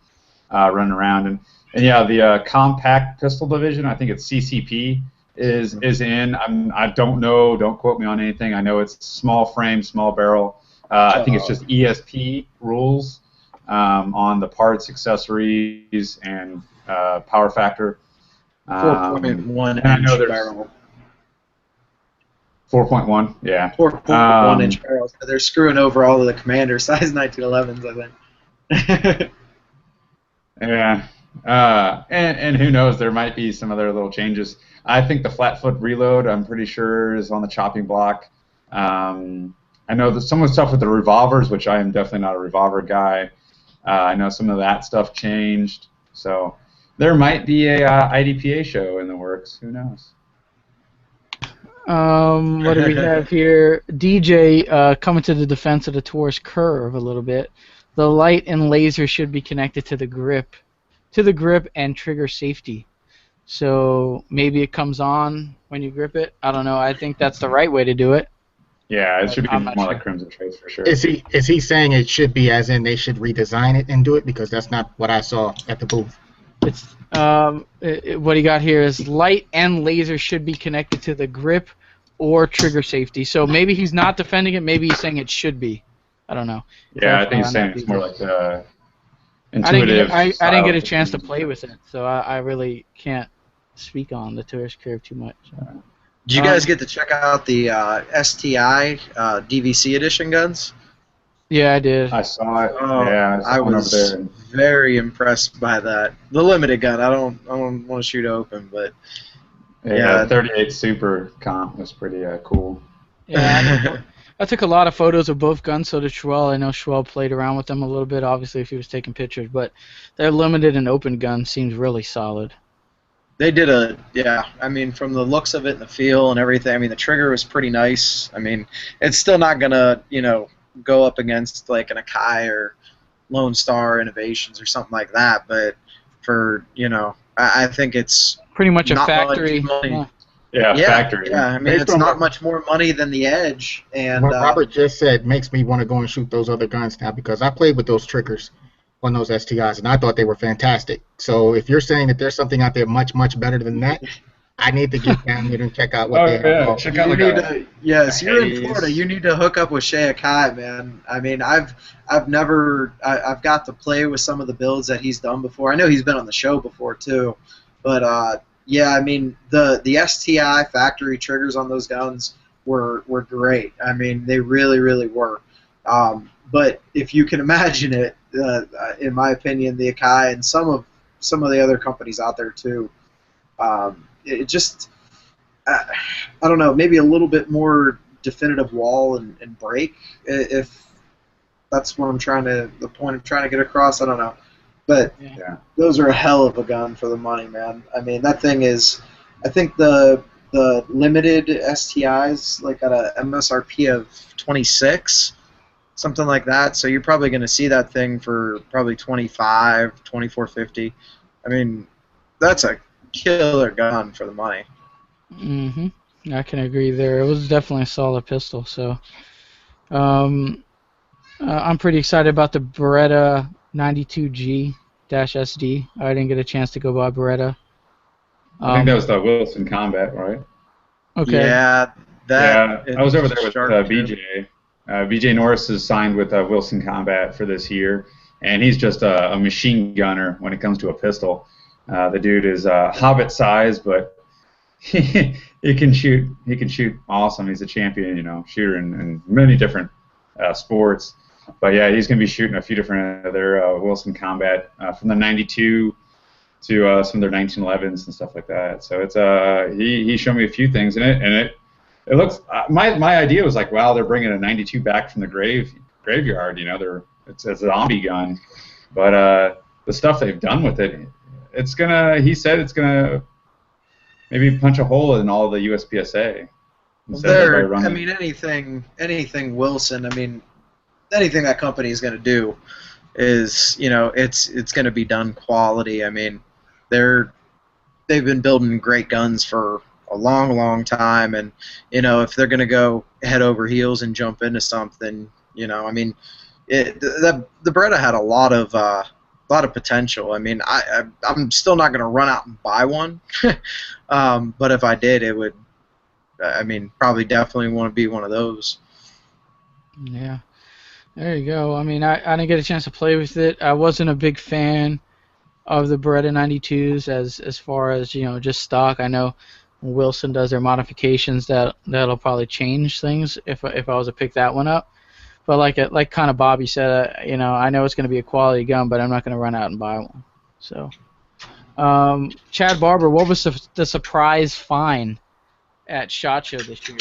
running around. And yeah, the compact pistol division, I think it's CCP, is in. I don't know. Don't quote me on anything. I know it's small frame, small barrel. I think it's just ESP rules on the parts, accessories, and power factor. 4.1 inch barrel. 4.1, yeah. 4.1 inch barrels. So they're screwing over all of the Commander size 1911s, I think. Yeah. And who knows? There might be some other little changes. I think the flat foot reload, I'm pretty sure, is on the chopping block. I know that some of the stuff with the revolvers, which I am definitely not a revolver guy. I know some of that stuff changed. So there might be a IDPA show in the works. Who knows? What do we have here? DJ coming to the defense of the Taurus Curve a little bit. The light and laser should be connected to the grip and trigger safety. So maybe it comes on when you grip it. I don't know. I think that's the right way to do it. Yeah, it should be more like Crimson Trace for sure. Is he saying it should be as in they should redesign it and do it? Because that's not what I saw at the booth. It's what he got here is light and laser should be connected to the grip or trigger safety. So maybe he's not defending it. Maybe he's saying it should be. I don't know. Yeah, I think he's saying it's more like intuitive. I didn't get a chance to play with it, so I really can't speak on the Taurus Curve too much. Did you guys get to check out the STI DVC edition guns? Yeah, I did. I saw it. Yeah, I was very impressed by that. The limited gun. I don't want to shoot open, but yeah, 38 Super comp was pretty cool. Yeah, I took a lot of photos of both guns. So did Schwell. I know Schwell played around with them a little bit, obviously, if he was taking pictures. But their limited and open gun seems really solid. They did I mean, from the looks of it and the feel and everything, I mean, the trigger was pretty nice. I mean, it's still not going to, go up against like an Akai or Lone Star Innovations or something like that, but for, I think it's pretty much a factory. Yeah, factory. Yeah, I mean, it's not much more money than the Edge. And what Robert just said makes me want to go and shoot those other guns now because I played with those triggers on those STIs, and I thought they were fantastic. So if you're saying that there's something out there much, much better than that, I need to get down here and check out what they have. Check out you're in Florida. You need to hook up with Shea Akai, man. I mean, I've got to play with some of the builds that he's done before. I know he's been on the show before too, but yeah, I mean the STI factory triggers on those guns were great. I mean, they really, really were. But if you can imagine it, in my opinion, the Akai and some of the other companies out there too, it just I don't know, maybe a little bit more definitive wall and break, if that's what the point I'm trying to get across. I don't know, but those are a hell of a gun for the money, man. I mean, that thing is, I think the the limited STIs, like at a MSRP of 26, something like that. So you're probably going to see that thing for probably 25, 24.50. I mean, that's a killer gun for the money. I can agree there. It was definitely a solid pistol. So, I'm pretty excited about the Beretta 92G-SD. I didn't get a chance to go buy Beretta. I think that was the Wilson Combat, right? Okay. Yeah, I was over there with BJ. BJ Norris is signed with Wilson Combat for this year, and he's just a machine gunner when it comes to a pistol. The dude is hobbit size, but he can shoot. He can shoot awesome. He's a champion, shooter in many different sports. But yeah, he's going to be shooting a few different other Wilson Combat from the 92 to some of their 1911s and stuff like that. So it's he showed me a few things in it, and it looks. My idea was like, wow, they're bringing a 92 back from the graveyard. It's a zombie gun, but the stuff they've done with it, it's gonna. He said it's gonna maybe punch a hole in all the USPSA. I mean, anything Wilson. I mean, anything that company is going to do is, it's going to be done quality. I mean, they've been building great guns for a long, long time, and if they're going to go head over heels and jump into something, I mean, the Beretta had a lot of potential. I mean, I'm still not going to run out and buy one, but if I did, it would. I mean, probably definitely want to be one of those. Yeah. There you go. I mean, I didn't get a chance to play with it. I wasn't a big fan of the Beretta 92s as far as, just stock. I know when Wilson does their modifications that'll probably change things if I was to pick that one up. But like kind of Bobby said, I know it's going to be a quality gun, but I'm not going to run out and buy one. So, Chad Barber, what was the surprise find at SHOT Show this year?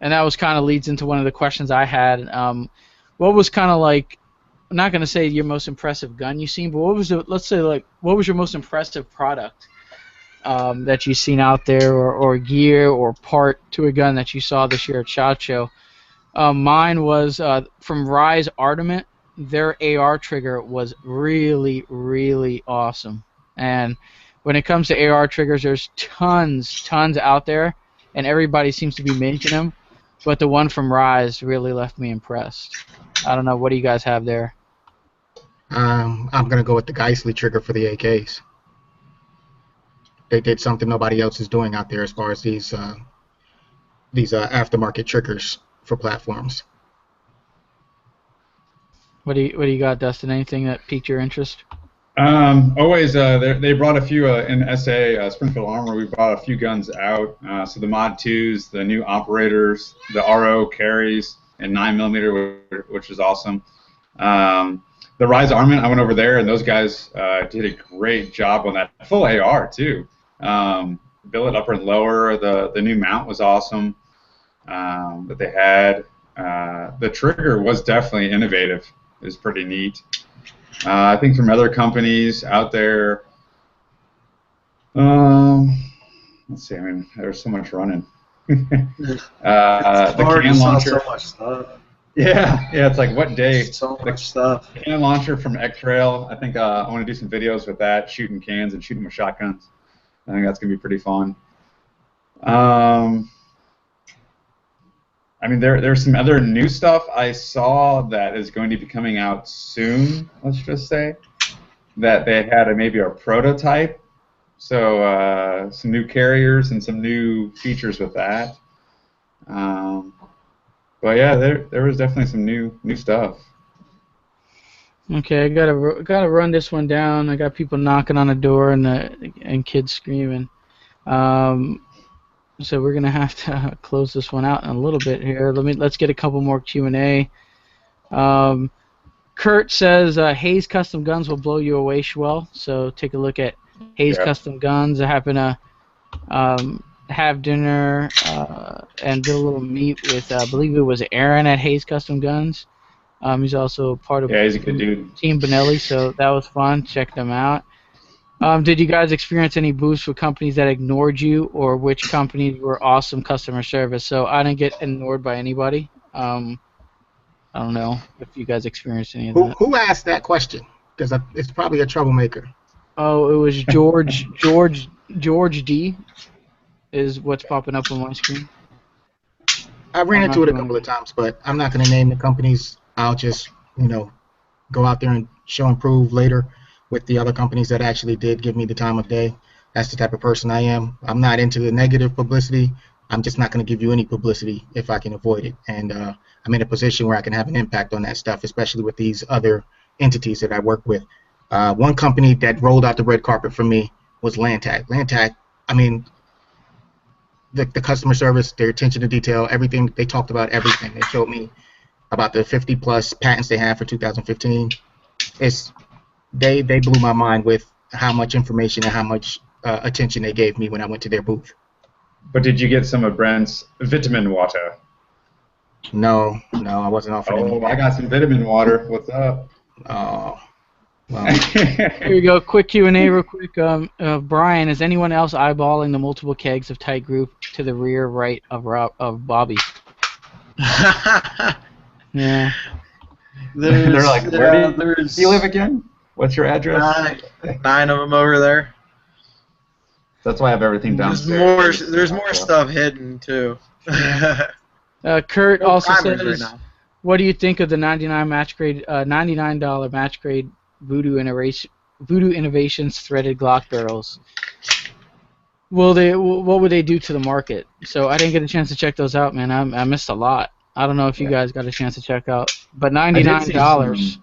And that was kind of leads into one of the questions I had. What was kind of like, I'm not going to say your most impressive gun you've seen, but what was what was your most impressive product that you've seen out there, or gear or part to a gun that you saw this year at SHOT Show? Mine was from Rise Armament. Their AR trigger was really, really awesome. And when it comes to AR triggers, there's tons out there, and everybody seems to be making them. But the one from Rise really left me impressed. I don't know. What do you guys have there? I'm going to go with the Geissele trigger for the AKs. They did something nobody else is doing out there as far as these aftermarket triggers for platforms. What do you got, Dustin? Anything that piqued your interest? Always, they brought a few in SA, Springfield Armor. We brought a few guns out. So the Mod 2s, the new operators, the RO carries, and 9mm, which is awesome. The Rise Armament, I went over there, and those guys did a great job on that full AR too. Billet upper and lower. The new mount was awesome that they had. The trigger was definitely innovative. It was pretty neat. I think from other companies out there, let's see. I mean, there's so much running. The can launcher. So much stuff. Yeah, it's like what day? So much stuff. Can launcher from X-Trail. I think I want to do some videos with that, shooting cans and shooting with shotguns. I think that's gonna be pretty fun. I mean, there's some other new stuff I saw that is going to be coming out soon, let's just say, that they had maybe a prototype. So some new carriers and some new features with that. But yeah, there was definitely some new stuff. Okay, I gotta run this one down. I got people knocking on the door and kids screaming. So we're gonna have to close this one out in a little bit here. Let's get a couple more Q&A. Kurt says Hayes Custom Guns will blow you away, Schwell. So take a look at Hayes Custom Guns. I happen to have dinner and did a little meet with I believe it was Aaron at Hayes Custom Guns. He's also part of he's a good dude. Team Benelli, so that was fun. Check them out. Did you guys experience any boosts with companies that ignored you, or which companies were awesome customer service? So I didn't get ignored by anybody. I don't know if you guys experienced any of that. Who asked that question? Because it's probably a troublemaker. Oh, it was George D. is what's popping up on my screen. I ran into it a couple of times, but I'm not going to name the companies. I'll just, go out there and show and prove later with the other companies that actually did give me the time of day. That's the type of person I am. I'm not into the negative publicity. I'm just not going to give you any publicity if I can avoid it. And I'm in a position where I can have an impact on that stuff, especially with these other entities that I work with. One company that rolled out the red carpet for me was Landtag. Landtag, I mean, the customer service, their attention to detail, everything, they talked about everything. They showed me about the 50-plus patents they have for 2015. They blew my mind with how much information and how much attention they gave me when I went to their booth. But did you get some of Brent's vitamin water? No, I wasn't offered any. Oh, I got some vitamin water. What's up? Oh, well. Here we go. Quick Q&A real quick. Brian, is anyone else eyeballing the multiple kegs of tight group to the rear right of Bobby? Yeah. They're like, where do you live again? What's your address? 9 of them over there. That's why I have everything downstairs. There's more stuff hidden too. Kurt also says, what do you think of the $99 match grade Voodoo Innovations threaded Glock barrels? What would they do to the market? So I didn't get a chance to check those out, man. I missed a lot. I don't know if you guys got a chance to check out, but $99.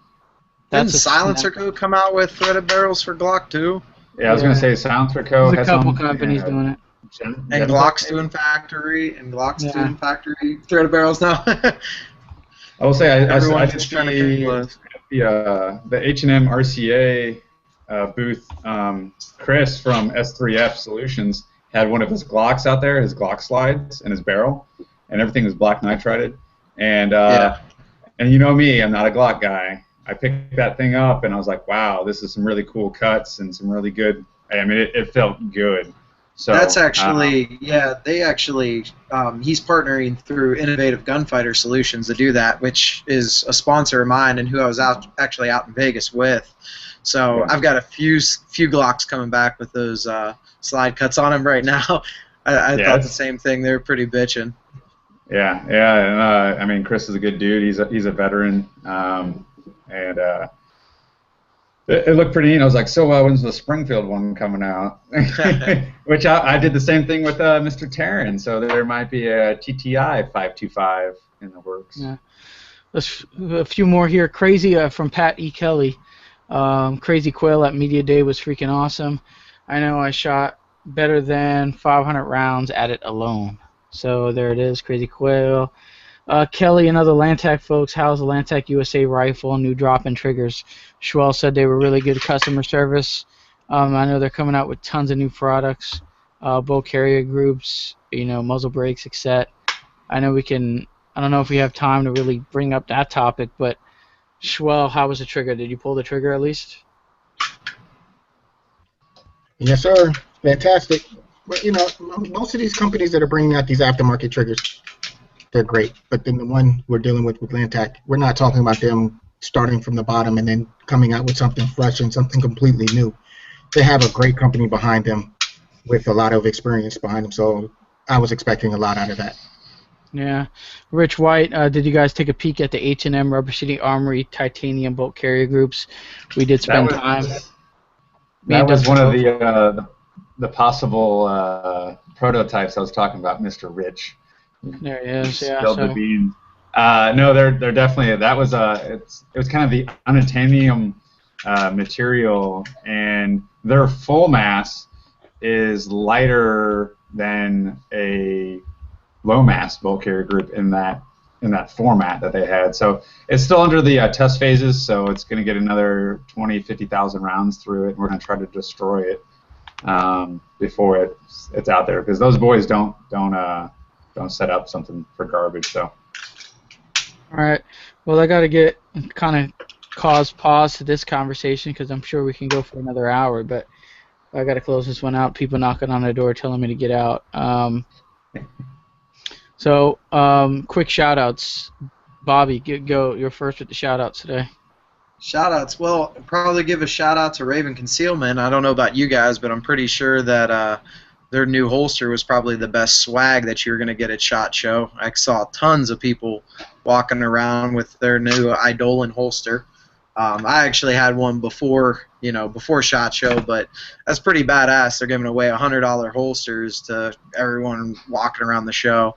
Didn't Silencer Co. come out with threaded barrels for Glock too? Yeah, I was gonna say Silencer Co. There's a couple companies doing it. And Glock's doing factory, threaded barrels now. I will say I just trying to the H&M RCA booth. Chris from S3F Solutions had one of his Glocks out there, his Glock slides and his barrel, and everything was black nitrided. And and you know me, I'm not a Glock guy. I picked that thing up and I was like, wow, this is some really cool cuts and some really good. I mean, it felt good. So that's actually, they actually, he's partnering through Innovative Gunfighter Solutions to do that, which is a sponsor of mine and who I was actually out in Vegas with. So I've got a few Glocks coming back with those slide cuts on them right now. I thought the same thing. They're pretty bitchin'. Yeah. And, I mean, Chris is a good dude. He's a veteran. And it looked pretty neat. I was like, so when's the Springfield one coming out? Which I did the same thing with Mr. Terran. So there might be a TTI 525 in the works. Yeah. A few more here. Crazy from Pat E. Kelly. Crazy Quail at Media Day was freaking awesome. I know I shot better than 500 rounds at it alone. So there it is, Crazy Quail. Kelly and other Landtag folks, how's the Landtag USA rifle, new drop-in triggers? Schwell said they were really good customer service. I know they're coming out with tons of new products, bow carrier groups, muzzle brakes, etc. I know I don't know if we have time to really bring up that topic, but Schwell, how was the trigger? Did you pull the trigger at least? Yes, sir. Fantastic. But, most of these companies that are bringing out these aftermarket triggers, they're great. But then the one we're dealing with Landtag, we're not talking about them starting from the bottom and then coming out with something fresh and something completely new. They have a great company behind them with a lot of experience behind them, so I was expecting a lot out of that. Yeah. Rich White, did you guys take a peek at the H&M Rubber City Armory titanium bolt carrier groups? We did spend time. That was one of the possible prototypes I was talking about, Mr. Rich. There he is. Yeah. Spilled the beans. No, they're definitely. That was it was kind of the unobtainium material, and their full mass is lighter than a low mass bolt carrier group in that format that they had. So it's still under the test phases. So it's going to get another 50,000 rounds through it. And we're going to try to destroy it before it's out there, because those boys don't set up something for garbage. So. All right. Well, I got to cause pause to this conversation because I'm sure we can go for another hour. But I got to close this one out. People knocking on the door telling me to get out. Quick shout-outs. Bobby, go. You're first with the shout-outs today. Shout-outs. Well, probably give a shout-out to Raven Concealment. I don't know about you guys, but I'm pretty sure that their new holster was probably the best swag that you were going to get at SHOT Show. I saw tons of people walking around with their new Eidolon holster. I actually had one before SHOT Show, but that's pretty badass. They're giving away $100 holsters to everyone walking around the show.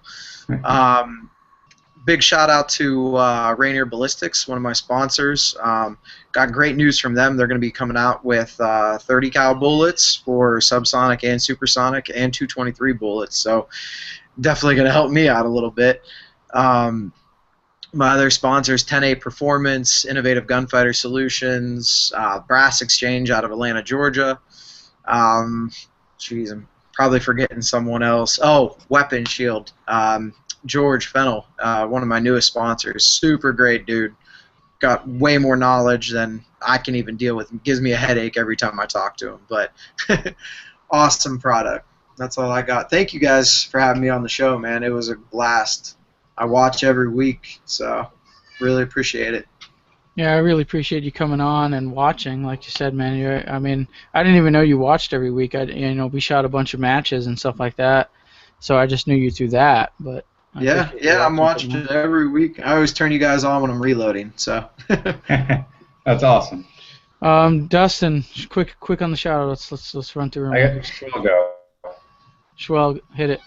Big shout out to Rainier Ballistics, one of my sponsors. Got great news from them. They're going to be coming out with 30 cal bullets for subsonic and supersonic and 223 bullets. So definitely going to help me out a little bit. My other sponsors, 10A Performance, Innovative Gunfighter Solutions, Brass Exchange out of Atlanta, Georgia. I'm probably forgetting someone else. Oh, Weapon Shield. George Fennell, one of my newest sponsors. Super great dude. Got way more knowledge than I can even deal with. Gives me a headache every time I talk to him. But awesome product. That's all I got. Thank you guys for having me on the show, man. It was a blast. I watch every week, so really appreciate it. Yeah, I really appreciate you coming on and watching. Like you said, man. I didn't even know you watched every week. We shot a bunch of matches and stuff like that, so I just knew you through that. But yeah, I'm watching it every week. I always turn you guys on when I'm reloading. So That's awesome. Dustin, quick on the shout out. Let's run through them. I got Schwell go. Schwell, hit it.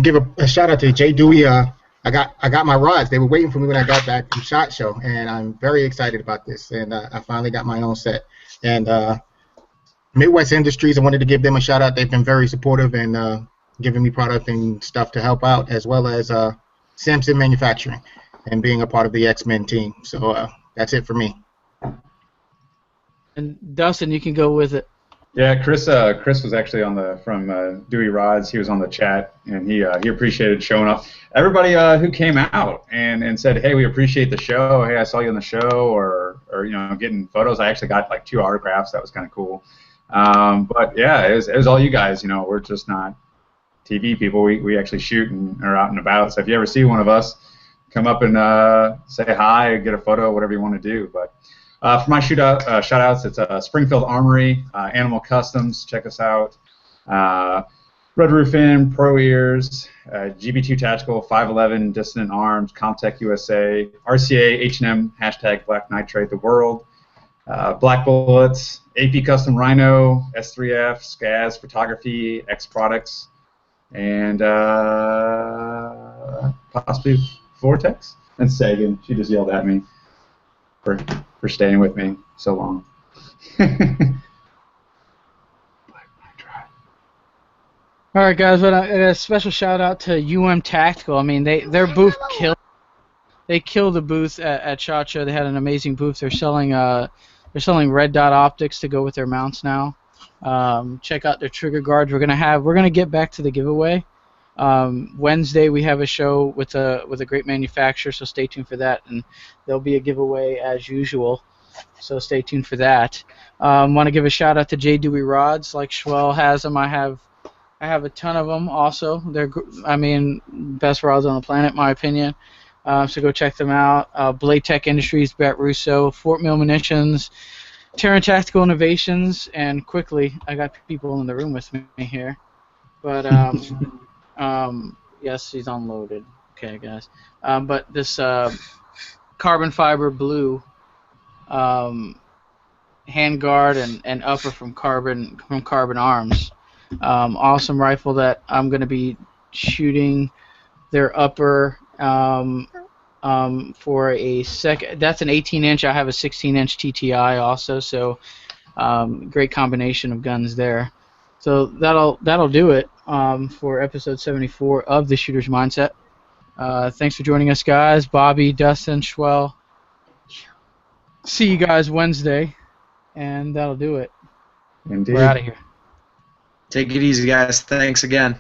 Give a shout out to Jay Dewey. I got my rods. They were waiting for me when I got back from SHOT Show, and I'm very excited about this. And I finally got my own set. And Midwest Industries, I wanted to give them a shout out. They've been very supportive and giving me product and stuff to help out, as well as Samson Manufacturing and being a part of the X-Men team. So that's it for me. And Dustin, you can go with it. Yeah, Chris was actually from Dewey Rods. He was on the chat, and he appreciated showing up. Everybody who came out and said, hey, we appreciate the show. Hey, I saw you on the show, or getting photos. I actually got like 2 autographs. That was kind of cool. But yeah, it was all you guys. We're just not TV people. We actually shoot and are out and about. So if you ever see one of us, come up and say hi, get a photo, whatever you want to do. But for my shout-outs, it's Springfield Armory, Animal Customs, check us out, Red Roof Inn, Pro Ears, GB2 Tactical, 511, Dissonant Arms, Comtech USA, RCA, H&M, hashtag Black Nitrate the World, Black Bullets, AP Custom Rhino, S3F, Skaz Photography, X Products, and possibly Vortex, and Sagan. She just yelled at me for staying with me so long. All right, guys. But a special shout out to UM Tactical. I mean, their booth killed. They killed the booth at SHOT Show. They had an amazing booth. They're selling red dot optics to go with their mounts now. Check out their trigger guards. We're gonna get back to the giveaway. Wednesday we have a show with a great manufacturer, so stay tuned for that, and there'll be a giveaway as usual, so stay tuned for that. Want to give a shout out to J Dewey Rods. Like Schwell has them, I have a ton of them also. They're best rods on the planet in my opinion. So go check them out. Blade Tech Industries, Brett Russo, Fort Mill Munitions, Terran Tactical Innovations, and quickly, I got people in the room with me here. But, yes, he's unloaded. Okay, guys. But this carbon fiber blue handguard and upper from Carbon Arms. Awesome rifle that I'm going to be shooting their upper for a second. That's an 18-inch. I have a 16-inch TTI also, so great combination of guns there. So that'll do it for episode 74 of the Shooter's Mindset. Thanks for joining us, guys. Bobby, Dustin, Schwell. See you guys Wednesday, and that'll do it. Indeed. We're out of here. Take it easy, guys. Thanks again.